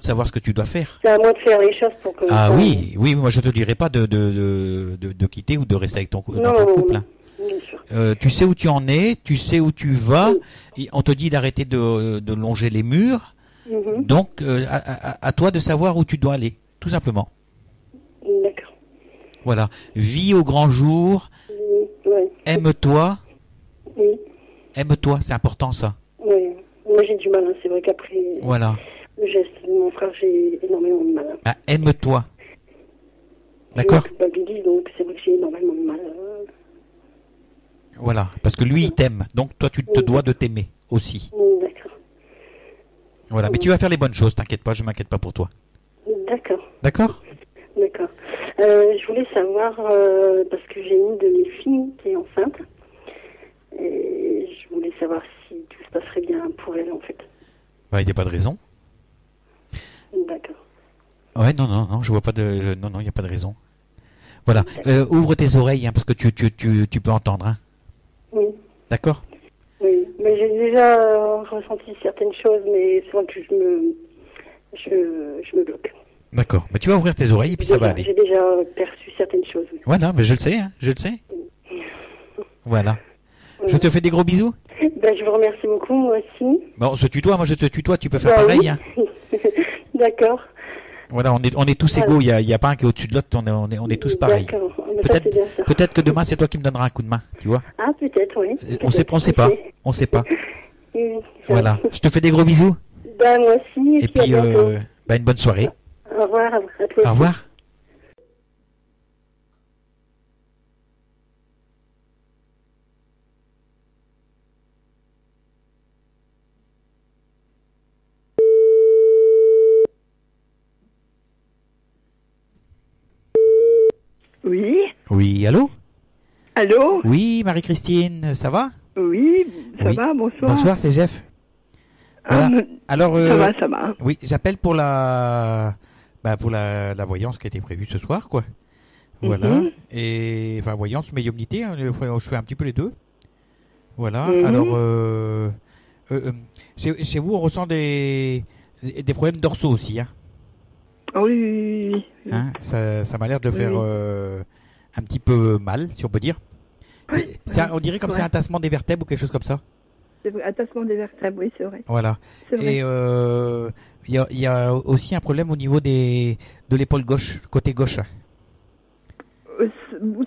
savoir ce que tu dois faire. C'est à moi de faire les choses pour que. Ah oui, moi je te dirais pas de quitter ou de rester avec ton couple. Hein. Bien sûr. Tu sais où tu en es, tu sais où tu vas. Et on te dit d'arrêter de longer les murs. Mm-hmm. Donc à toi de savoir où tu dois aller, tout simplement. D'accord. Voilà, vis au grand jour. Oui. Aime-toi. Oui. Aime-toi, c'est important ça. Oui. Moi j'ai du mal, hein. C'est vrai qu'après voilà. Le geste de mon frère, j'ai énormément de mal. Ah, aime-toi. D'accord. Je culpabilise, donc c'est vrai que j'ai énormément de mal. Voilà, parce que lui il t'aime, donc toi tu te dois de t'aimer aussi. D'accord. Voilà, mais tu vas faire les bonnes choses, t'inquiète pas, je m'inquiète pas pour toi. D'accord. D'accord. D'accord. Je voulais savoir, parce que j'ai une de mes filles qui est enceinte, et je voulais savoir si tout se passerait bien pour elle en fait. Il n'y a pas de raison. D'accord. Ouais, non, je vois pas de... Non, il n'y a pas de raison. Voilà, ouvre tes oreilles, hein, parce que tu peux entendre. Hein. Oui. D'accord. Oui, mais j'ai déjà ressenti certaines choses, mais souvent que je me bloque. D'accord, mais tu vas ouvrir tes oreilles et puis ça va aller. J'ai déjà perçu certaines choses. Oui. Ouais, non, mais je le sais, hein, je le sais. Voilà. Je te fais des gros bisous. Je vous remercie beaucoup, moi aussi. Bon, on se tutoie, moi je te tutoie, tu peux faire pareil. Oui. Hein. D'accord. Voilà, on est tous égaux. Il y a pas un qui est au-dessus de l'autre. On est tous pareils. Peut-être que demain c'est toi qui me donneras un coup de main, tu vois. Ah, peut-être, oui. On sait pas. Voilà. Je te fais des gros bisous. Ben, moi aussi. Et puis une bonne soirée. Au revoir. À toi. Au revoir. Oui. Oui, allô? Allô? Oui, Marie-Christine, ça va? Oui, ça va, bonsoir. Bonsoir, c'est Jeff. Voilà. Alors, ça va. Oui, j'appelle pour la voyance qui a été prévue ce soir, quoi. Voilà. Et, enfin, voyance, médiumnité, hein, je fais un petit peu les deux. Voilà. Alors, chez vous, on ressent des problèmes dorsaux aussi, hein? Oui. Hein, ça m'a l'air de faire un petit peu mal, si on peut dire. On dirait comme c'est un tassement des vertèbres ou quelque chose comme ça. C'est vrai, un tassement des vertèbres, oui, c'est vrai. Voilà. Et il y a aussi un problème au niveau de l'épaule gauche, côté gauche.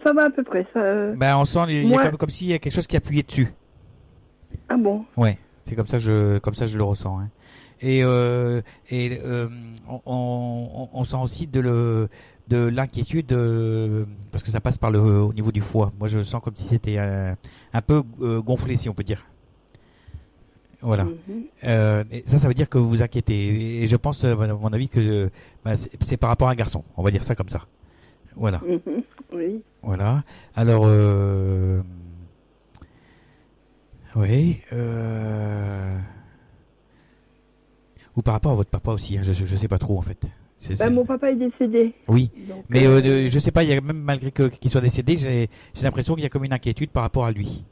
Ça va à peu près. Ça, on sent comme s'il y a quelque chose qui appuyait dessus. Ah bon? Ouais, c'est comme ça je le ressens. Hein. Et on sent aussi de l'inquiétude parce que ça passe au niveau du foie. Moi, je sens comme si c'était un peu gonflé, si on peut dire. Voilà. Et ça veut dire que vous vous inquiétez. Et je pense, à mon avis, que c'est par rapport à un garçon. On va dire ça comme ça. Voilà. Oui. Voilà. Alors, oui. Ou par rapport à votre papa aussi, hein, je sais pas trop en fait. Mon papa est décédé. Oui, donc, mais je sais pas, même malgré qu'il soit décédé, j'ai l'impression qu'il y a comme une inquiétude par rapport à lui.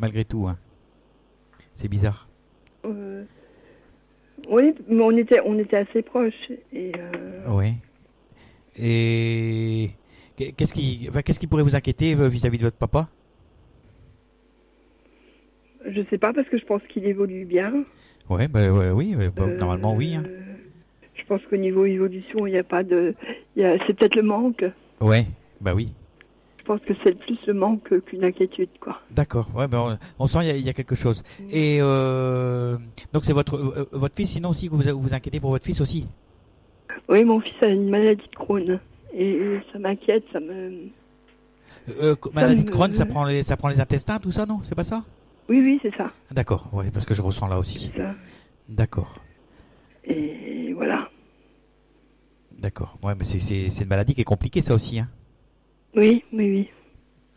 Malgré tout, hein. C'est bizarre. Oui, mais on était assez proches. Oui. Et qu'est-ce qui pourrait vous inquiéter vis-à-vis de votre papa? Je sais pas, parce que je pense qu'il évolue bien. Oui, normalement oui. Hein. Je pense qu'au niveau évolution, il n'y a pas de... c'est peut-être le manque. Ouais, oui. Je pense que c'est plus le manque qu'une inquiétude, quoi. D'accord, ouais, on sent il y a quelque chose. Et donc c'est votre fils, sinon aussi, vous vous inquiétez pour votre fils aussi? Oui, mon fils a une maladie de Crohn. Et ça m'inquiète, ça me... maladie de Crohn, ça prend les intestins, tout ça, non? C'est pas ça? Oui, c'est ça. D'accord, ouais, parce que je ressens là aussi. C'est ça. D'accord. Et voilà. D'accord, ouais, mais c'est une maladie qui est compliquée, ça aussi, hein? Oui.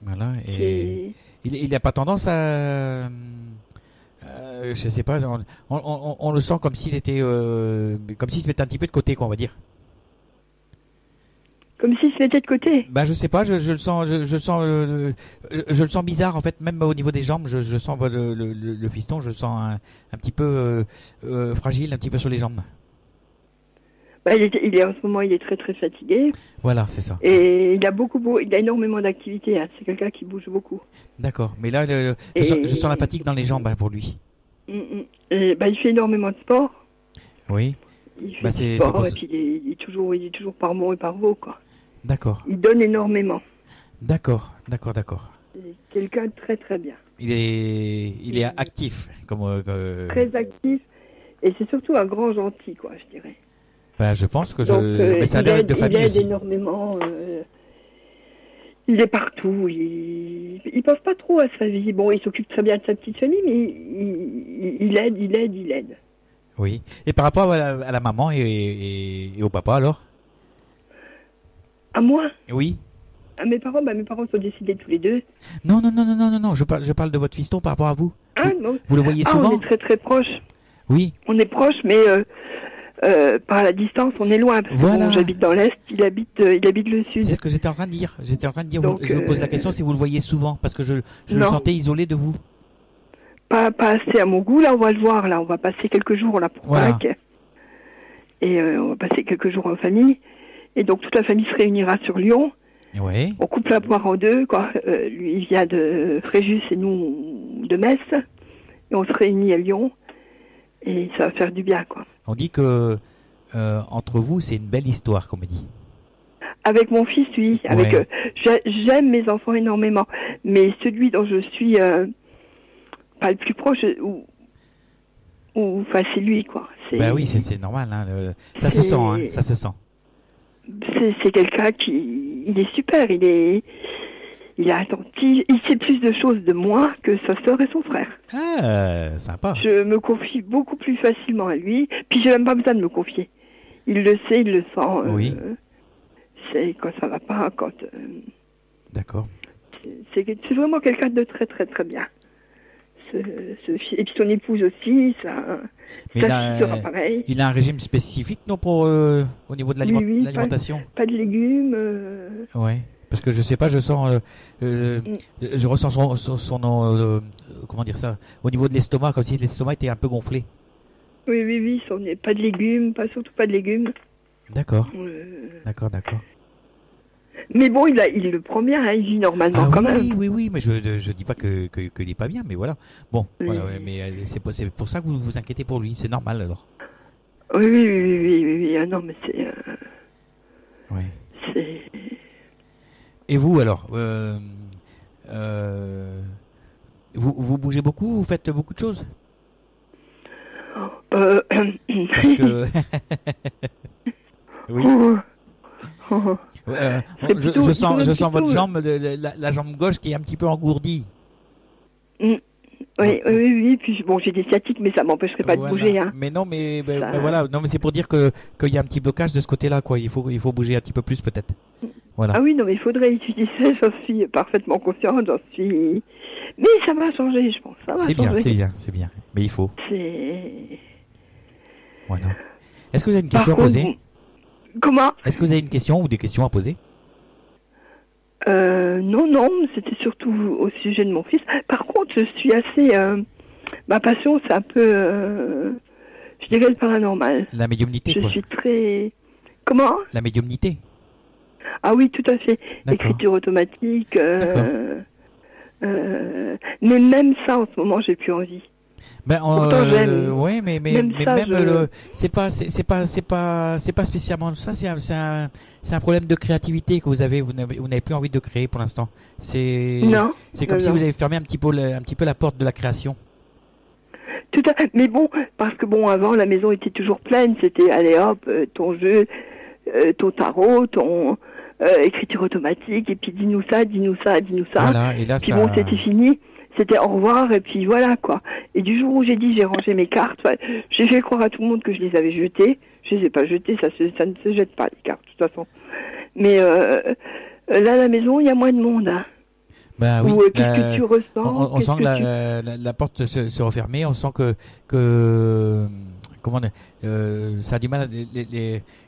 Voilà, et il n'a pas tendance à... je sais pas, on le sent comme s'il était... comme s'il se mettait un petit peu de côté, quoi, on va dire. Comme s'il se mettait de côté? Je sais pas, je le sens, je le sens bizarre en fait, même au niveau des jambes, je sens le fiston, je le sens un petit peu fragile, un petit peu sur les jambes. Il est en ce moment, il est très très fatigué. Voilà, c'est ça. Et il a énormément d'activité. Hein. C'est quelqu'un qui bouge beaucoup. D'accord, mais là, je sens la fatigue dans les jambes pour lui. Et, il fait énormément de sport. Oui. Il fait du sport et puis il est toujours par mots et par mots, quoi. D'accord. Il donne énormément. D'accord. C'est quelqu'un de très très bien. Il est actif, très actif, et c'est surtout un grand gentil, quoi, je dirais. Je pense que mais ça a l'air de famille aussi. Il aide énormément. Il est partout. Il pense pas trop à sa vie. Bon, il s'occupe très bien de sa petite famille, mais il aide. Oui. Et par rapport à la maman et au papa, alors? À moi? Oui. À mes parents sont décédés tous les deux. Non. Je parle de votre fiston par rapport à vous. Ah, non. Vous le voyez souvent? On est très très proches. Oui. On est proches, mais par la distance, on est loin. Parce voilà. Que j'habite dans l'Est, il habite le Sud. C'est ce que j'étais en train de dire. Donc, je vous pose la question si vous le voyez souvent, parce que je le sentais isolé de vous. Pas assez à mon goût, là, on va le voir. Là, on va passer quelques jours là pour Pâques. Et on va passer quelques jours en famille. Et donc, toute la famille se réunira sur Lyon. Ouais. On coupe la poire en deux, quoi. Lui, il vient de Fréjus et nous de Metz. Et on se réunit à Lyon. Et ça va faire du bien, quoi. On dit que entre vous, c'est une belle histoire, comme on dit. Avec mon fils, oui. Ouais. J'aime mes enfants énormément, mais celui dont je suis pas le plus proche, enfin c'est lui, quoi. Bah oui, c'est normal. Hein, ça se sent, hein, ça se sent. C'est quelqu'un il est super, il est attentif, il sait plus de choses de moi que sa sœur et son frère. Ah, sympa. Je me confie beaucoup plus facilement à lui, puis j'ai même pas besoin de me confier. Il le sait, il le sent. Oui. C'est quand ça va pas, quand. D'accord. C'est vraiment quelqu'un de très très très bien. Et puis son épouse aussi, ça sera pareil. Il a un régime spécifique, non, pour au niveau de l'alimentation. Pas de légumes. Ouais. Parce que je sais pas, je sens, je ressens son comment dire ça, au niveau de l'estomac, comme si l'estomac était un peu gonflé. Oui, pas de légumes, surtout pas de légumes. D'accord. D'accord. Mais bon, il le prend bien, hein, il vit normalement quand même. Oui, mais je dis pas qu'il est pas bien, mais voilà. Bon, voilà, mais c'est pour ça que vous vous inquiétez pour lui, c'est normal alors. Oui. Ah non, mais c'est. Oui. C'est. Et vous alors, vous bougez beaucoup, vous faites beaucoup de choses. Parce que oui. Je sens votre jambe, la jambe gauche qui est un petit peu engourdie. Oui. Puis bon, j'ai des sciatiques, mais ça m'empêcherait pas de bouger. Hein. Mais non, mais voilà. Non, mais c'est pour dire qu'il y a un petit blocage de ce côté-là, quoi. Il faut bouger un petit peu plus, peut-être. Voilà. Ah oui, non, mais il faudrait utiliser. J'en suis parfaitement consciente. Mais ça va changer, je pense. C'est bien. Mais il faut. Voilà. Est-ce que vous avez une question à poser? Comment? Est-ce que vous avez une question ou des questions à poser? Non, c'était surtout au sujet de mon fils. Par contre, je suis assez... ma passion, c'est un peu... je dirais le paranormal. La médiumnité, quoi. Je suis très... Comment? La médiumnité. Ah oui, tout à fait. D'accord. Écriture automatique. Mais même ça, en ce moment, j'ai plus envie. Pourtant, j'aime. Oui, mais même c'est pas spécialement ça. C'est un problème de créativité que vous avez. Vous n'avez plus envie de créer pour l'instant. C'est comme si vous avez fermé un petit peu la porte de la création. Tout à fait. Mais bon, parce que avant la maison était toujours pleine. C'était allez hop, ton jeu, ton tarot, ton écriture automatique, et puis dis-nous ça. Voilà. Et là, puis c'était fini. C'était au revoir, et puis voilà, quoi. Et du jour où j'ai rangé mes cartes, j'ai fait croire à tout le monde que je les avais jetées. Je les ai pas jetées, ça ne se jette pas, les cartes, de toute façon. Mais là, à la maison, il y a moins de monde. Hein. Bah oui. Qu'est-ce que tu ressens? On sent que la porte se refermer, on sent que comment ça a du mal,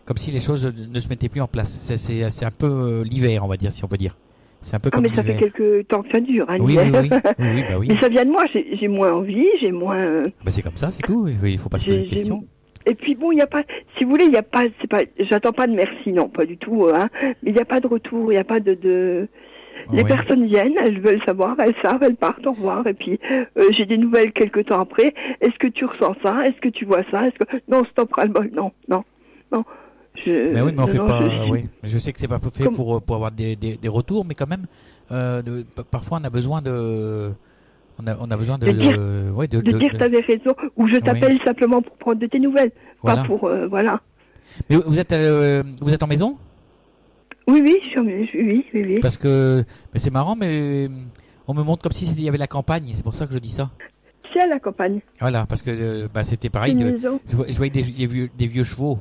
comme si les choses ne se mettaient plus en place. C'est un peu l'hiver, on va dire, si on peut dire. C'est un peu comme mais ça fait quelques temps que ça dure, hein, oui, l'hiver. Oui, bah oui. Mais ça vient de moi, j'ai moins envie, j'ai moins... Bah c'est comme ça, c'est tout, il faut pas se poser de questions. Et puis bon, il n'y a pas, si vous voulez, il n'y a pas, j'attends pas de merci, non, pas du tout, hein, mais il n'y a pas de retour, il n'y a pas de... Les personnes viennent, elles veulent savoir, elles savent, elles partent, au revoir, et puis j'ai des nouvelles quelques temps après. Est-ce que tu ressens ça? Est-ce que tu vois ça? Non, stop, ras-le-bol, non. Mais oui, mais on fait pas. Oui, je sais que c'est pas fait pour avoir des retours, mais quand même, parfois on a besoin de. On a besoin de dire que tu avais raison, ou je t'appelle simplement pour prendre de tes nouvelles, pas pour voilà. Mais vous êtes en maison? Oui. Parce que c'est marrant, mais on me montre comme si il y avait la campagne. C'est pour ça que je dis ça. C'est à la campagne. Voilà, parce que c'était pareil. Je voyais des vieux chevaux.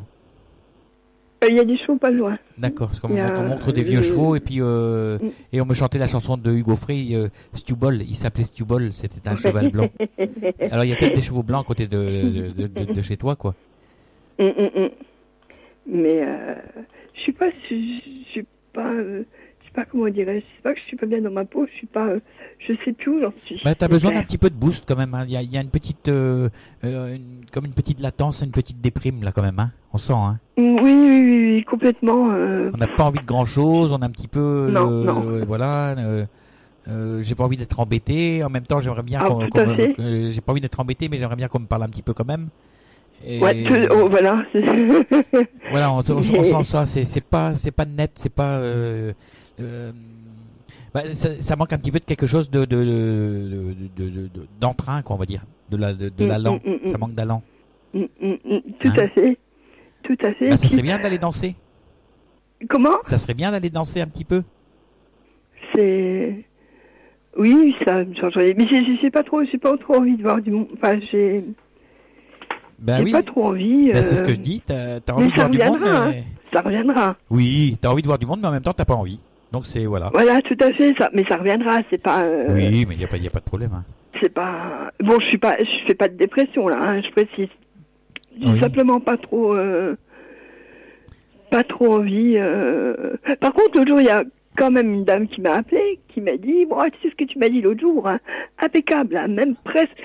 Il y a des chevaux pas loin. D'accord, parce qu'on me montre des vieux chevaux et puis et on me chantait la chanson de Hugo Frey, Stubol. Il s'appelait Stubol, c'était un cheval blanc. Alors il y a peut-être des chevaux blancs à côté de chez toi, quoi. Mais je sais pas comment dirais-je, c'est pas que je suis pas bien dans ma peau, je sais plus où j'en suis. Bah t'as besoin d'un petit peu de boost quand même, hein. Il y a une petite comme une petite latence, une petite déprime là quand même, hein. On sent, hein. Oui, complètement. On n'a pas envie de grand chose, on a un petit peu non. voilà, j'ai pas envie d'être embêté, en même temps j'aimerais bien j'ai pas envie d'être embêté, mais j'aimerais bien qu'on me parle un petit peu quand même. Voilà. Voilà, on sent ça. C'est pas net, c'est pas. Ça manque un petit peu de quelque chose d'entrain, quoi, on va dire, de l'allant. Ça manque d'allant. Tout à fait. Ça serait bien d'aller danser. Comment ? Ça serait bien d'aller danser un petit peu. Oui, ça me changerait. Mais j'ai pas trop envie de voir du monde. Enfin, j'ai pas trop envie. C'est ce que je dis. T'as envie de voir du monde. Mais... Ça reviendra. Oui, t'as envie de voir du monde, mais en même temps, t'as pas envie. Donc voilà. Voilà, tout à fait. Mais ça reviendra. C'est pas. Oui, mais il y a pas de problème. Hein. C'est pas. Bon, je fais pas de dépression là. Hein, je précise. J'ai simplement pas trop envie. Par contre, l'autre jour, il y a quand même une dame qui m'a appelé, qui m'a dit, bon, tu sais ce que tu m'as dit l'autre jour, hein, impeccable, hein, même presque,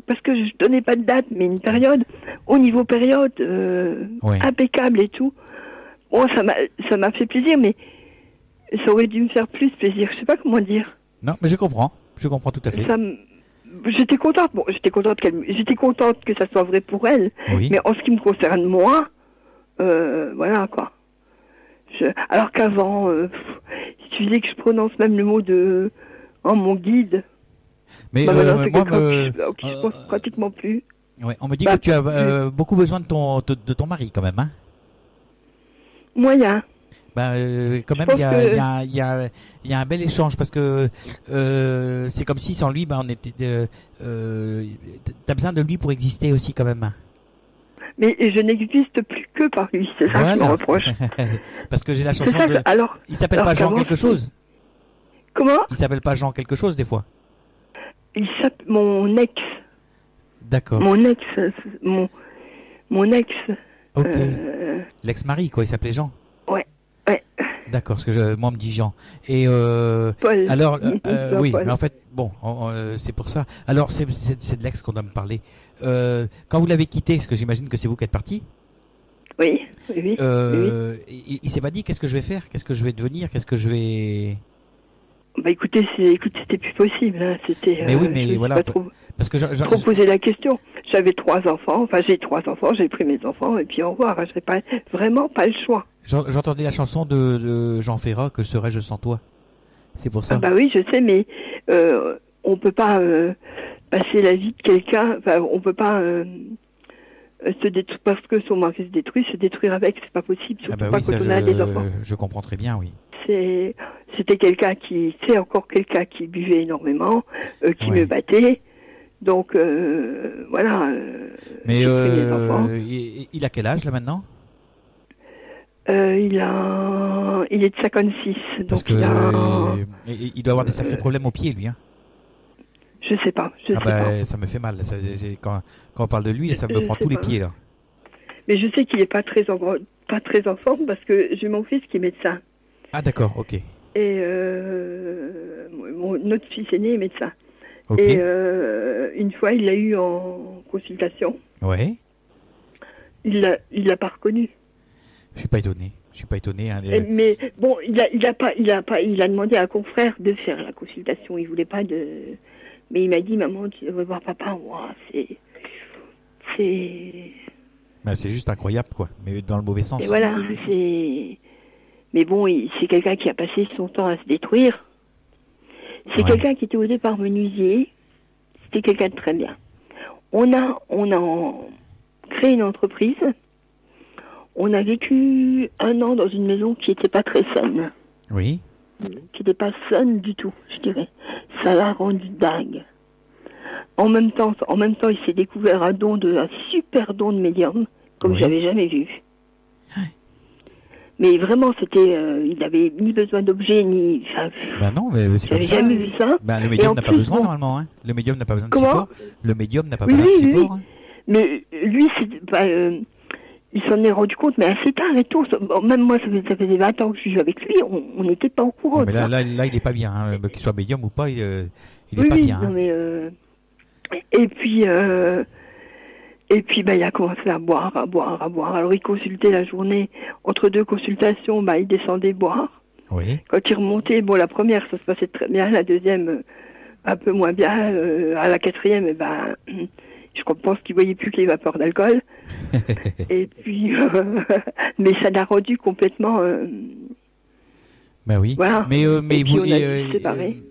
parce que je donnais pas de date, mais une période, au niveau période, impeccable et tout. Bon, ça m'a fait plaisir, mais ça aurait dû me faire plus plaisir. Je sais pas comment dire. Non, mais je comprends tout à fait. J'étais contente. Bon, j'étais contente que ça soit vrai pour elle. Oui. Mais en ce qui me concerne moi, voilà quoi. Alors qu'avant, il suffisait que je prononce même le mot de mon guide. Mais je pense pratiquement plus. Ouais, on me dit que tu as beaucoup besoin de ton mari quand même, hein. Moyen. Quand même, il y a un bel échange parce que c'est comme si sans lui, on était. T'as besoin de lui pour exister aussi quand même. Mais je n'existe plus que par lui, c'est ça que je me reproche. Parce que j'ai la chanson de... Alors, il s'appelle pas Jean quelque chose ? Comment ? Il s'appelle pas Jean quelque chose des fois ? Il s'appelle mon ex. D'accord. Mon ex. Ok. L'ex-mari, quoi, il s'appelait Jean ? Ouais. D'accord, parce que moi on me dit Jean. Et Paul. alors, oui, Paul. mais en fait, bon, c'est pour ça. Alors, c'est de l'ex qu'on doit me parler. Quand vous l'avez quitté, parce que j'imagine que c'est vous qui êtes parti. Oui. Il s'est pas dit qu'est-ce que je vais faire, qu'est-ce que je vais devenir, qu'est-ce que je vais. Écoutez, c'était plus possible. Hein. C'était. Mais oui, mais voilà. Parce que trop posé la question. J'avais 3 enfants. Enfin, j'ai 3 enfants. J'ai pris mes enfants et puis au revoir. J'avais vraiment pas le choix. J'entendais la chanson de Jean Ferrat, Que serais-je sans toi. C'est pour ça. Oui, je sais, mais on peut pas passer la vie de quelqu'un. Enfin, on peut pas se détruire parce que son mari se détruit, se détruire avec, c'est pas possible. Surtout pas quand on a des enfants. Je comprends très bien, oui. C'était c'est encore quelqu'un qui buvait énormément, qui me battait. Donc voilà. Mais il a quel âge là maintenant? Il est de 56. Parce donc il doit avoir des sacrés problèmes aux pieds, lui, hein. Je sais pas. Ça me fait mal. Quand on parle de lui, ça me prend tous les pieds là. Mais je sais qu'il est pas très en forme parce que j'ai mon fils qui est médecin. Ah d'accord, ok. Et notre fils aîné est médecin. Okay. Et une fois, il l'a eu en consultation. Ouais. Il l'a pas reconnu. Je suis pas étonné. Hein, mais bon, il a demandé à un confrère de faire la consultation. Il voulait pas de. Mais il m'a dit, maman, tu devrais voir papa. Wow, c'est juste incroyable, quoi. Mais dans le mauvais sens. Et voilà, Mais bon, c'est quelqu'un qui a passé son temps à se détruire. C'est quelqu'un qui était au départ menuisier. C'était quelqu'un de très bien. On a créé une entreprise. On a vécu 1 an dans une maison qui n'était pas très saine. Oui. Qui n'était pas saine du tout, je dirais. Ça l'a rendu dingue. En même temps, il s'est découvert un super don de médium, comme j'avais jamais vu. Mais vraiment, il n'avait ni besoin d'objets, ni... non, mais c'est comme ça. J'avais jamais vu ça. Le médium n'a pas besoin, normalement, hein. Le médium n'a pas besoin de support. Le médium n'a pas besoin de support. Hein. Mais lui, il s'en est rendu compte, mais assez tard et tout. Même moi, ça faisait 20 ans que je joue avec lui, on n'était pas au courant. Mais là, il n'est pas bien, hein. Qu'il soit médium ou pas, il n'est pas bien. Non, mais, Et puis, il a commencé à boire. Alors, il consultait la journée. Entre 2 consultations, il descendait boire. Oui. Quand il remontait, la première, ça se passait très bien. La deuxième, un peu moins bien. À la 4e, Je pense qu'il voyait plus que les vapeurs d'alcool. Et puis, mais ça l'a rendu complètement. Ben oui. Voilà. Mais vous, séparés.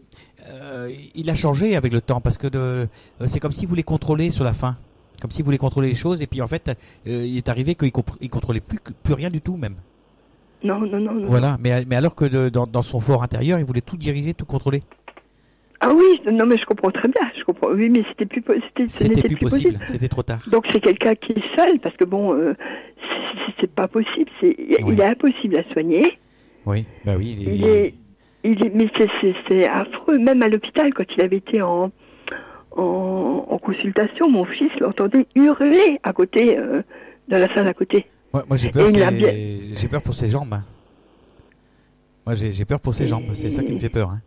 Il a changé avec le temps parce que c'est comme s'il voulait contrôler sur la fin, comme s'il voulait contrôler les choses et puis en fait, il est arrivé qu'il contrôlait plus rien du tout même. Non. Voilà. Mais alors que dans son fort intérieur, il voulait tout diriger, tout contrôler. Ah oui, non mais je comprends très bien, Oui, mais c'était plus possible. C'était trop tard. Donc c'est quelqu'un qui est seul parce que bon, c'est pas possible, il est impossible à soigner. Oui, bah oui. Mais c'est affreux, même à l'hôpital quand il avait été en consultation, mon fils l'entendait hurler à côté dans la salle à côté. Moi j'ai peur pour ses jambes. Moi j'ai peur pour ses jambes, c'est ça qui me fait peur. Hein.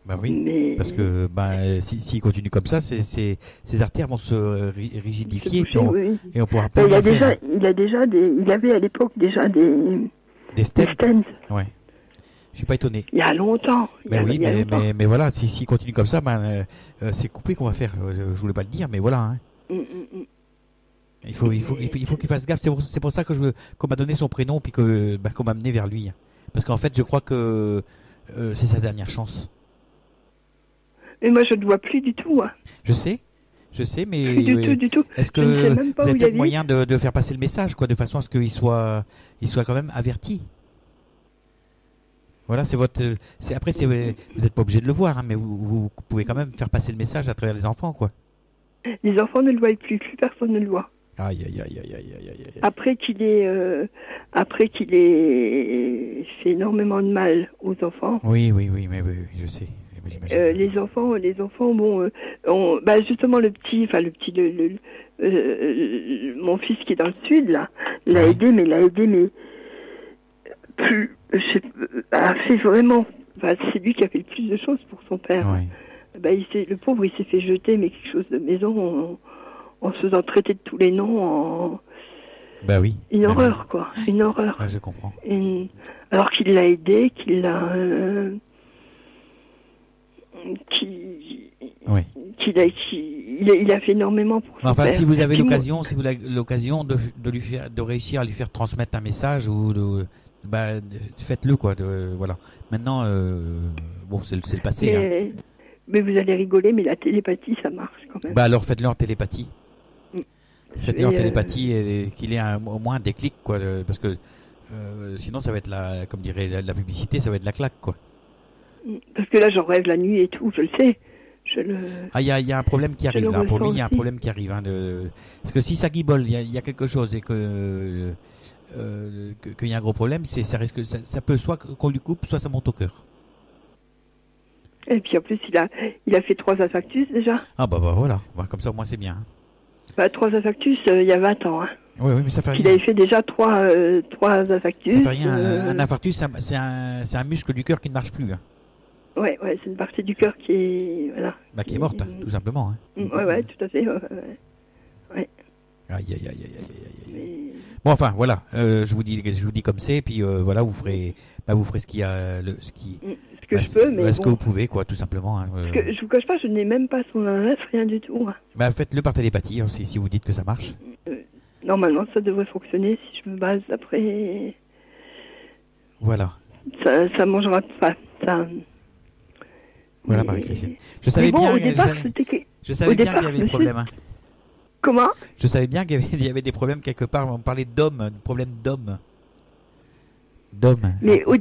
Bah oui, parce que s'il continue comme ça, ses artères vont se rigidifier et on pourra pas. Il avait à l'époque déjà des stents. Ouais. Je suis pas étonné. Il y a longtemps. Mais voilà, s'il continue comme ça, c'est coupé qu'on va faire. Je voulais pas le dire, mais voilà. Hein. Il faut qu'il fasse gaffe. C'est pour ça qu'on m'a donné son prénom puis qu'on m'a amené vers lui. Parce qu'en fait, je crois que c'est sa dernière chance. Mais moi, je ne vois plus du tout. Hein. Je sais, mais plus du tout. Est-ce que vous avez peut-être moyen de faire passer le message, quoi, de façon à ce qu'il soit quand même averti. Voilà, après, vous n'êtes pas obligé de le voir, hein, mais vous pouvez quand même faire passer le message à travers les enfants, quoi. Les enfants ne le voient plus personne ne le voit. Aïe. Après qu'il ait fait énormément de mal aux enfants. Oui, mais je sais. Les enfants, bon, justement mon fils qui est dans le sud là, l'a aidé, mais a fait vraiment. C'est lui qui a fait le plus de choses pour son père. Ouais. Le pauvre, il s'est fait jeter, mais quelque chose de maison. En se faisant traiter de tous les noms, oui. Une horreur, quoi. Une horreur. Ouais, je comprends. Alors qu'il l'a aidé, qu'il a fait énormément pour son père. Si vous avez l'occasion, de réussir à lui faire transmettre un message ou faites-le, quoi. Voilà. Maintenant, c'est le passé. Mais vous allez rigoler, mais la télépathie, ça marche quand même. Alors faites-le en télépathie. Faites-le en télépathie et qu'il ait au moins un déclic, quoi, parce que sinon ça va être comme dirait la publicité, ça va être la claque, quoi. Parce que là j'en rêve la nuit et tout, je le sais. Il y a un problème qui arrive là. Pour lui, il y a un problème qui arrive. Hein, parce que si ça guibole, il y a quelque chose et qu'il y a un gros problème, ça peut soit qu'on lui coupe, soit ça monte au cœur. Et puis en plus, il a fait 3 infarctus déjà. Ah voilà. Comme ça, au moins c'est bien. 3 infarctus, il y a 20 ans. Hein. Oui, mais ça fait rien. Il avait fait déjà 3 infarctus. Ça fait rien. Un infarctus, c'est un muscle du cœur qui ne marche plus. Hein. Ouais, c'est une partie du cœur qui est qui est morte, tout simplement. Hein. Ouais, tout à fait. Ouais. Aïe. Bon, enfin, voilà. Je vous dis comme c'est, puis voilà, vous ferez ce qu'il y a, ce que je peux, mais ce que vous pouvez, quoi, tout simplement. Hein, Parce que je vous cache pas, je n'ai même pas son adresse, rien du tout. Hein. Faites-le par télépathie, hein, si vous dites que ça marche. Normalement, ça devrait fonctionner si je me base après. Voilà. Ça mangera pas. Voilà, Marie-Christine. Je savais bien qu'il y avait des problèmes. Hein. Comment ? Je savais bien qu'il y avait des problèmes quelque part. On parlait de problème d'homme. Mais au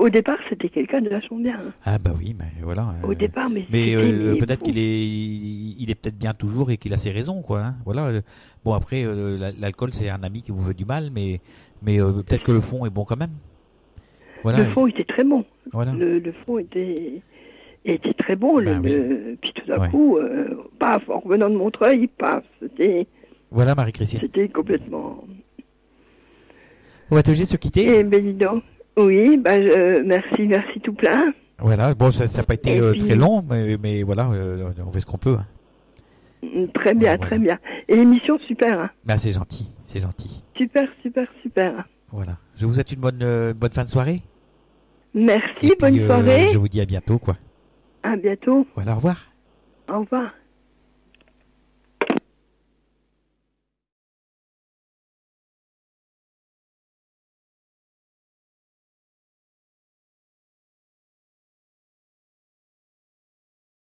départ, c'était quelqu'un de vachement bien. Ah oui, mais voilà. Au départ, mais peut-être qu'il est peut-être bien toujours et qu'il a ses raisons, quoi. Hein. Voilà. Bon, après, l'alcool, c'est un ami qui vous veut du mal, mais peut-être que le fond est bon quand même. Voilà. Le fond était très bon. Voilà. Le fond était très bon. Puis tout d'un coup, paf, en revenant de Montreuil, paf, c'était... Voilà, Marie-Christine. C'était complètement... On va être obligé de se quitter. Eh ben, dis donc. Oui, merci tout plein. Voilà, bon, ça n'a pas été très long, mais voilà, on fait ce qu'on peut. Hein. Très bien, très bien. Et l'émission, super. Hein. C'est gentil. Super. Voilà. Je vous souhaite une bonne fin de soirée. Merci, bonne soirée. et bonne soirée. Je vous dis à bientôt, quoi. Merci. Voilà. Merci. Au À bientôt. Voilà, au revoir. Au revoir.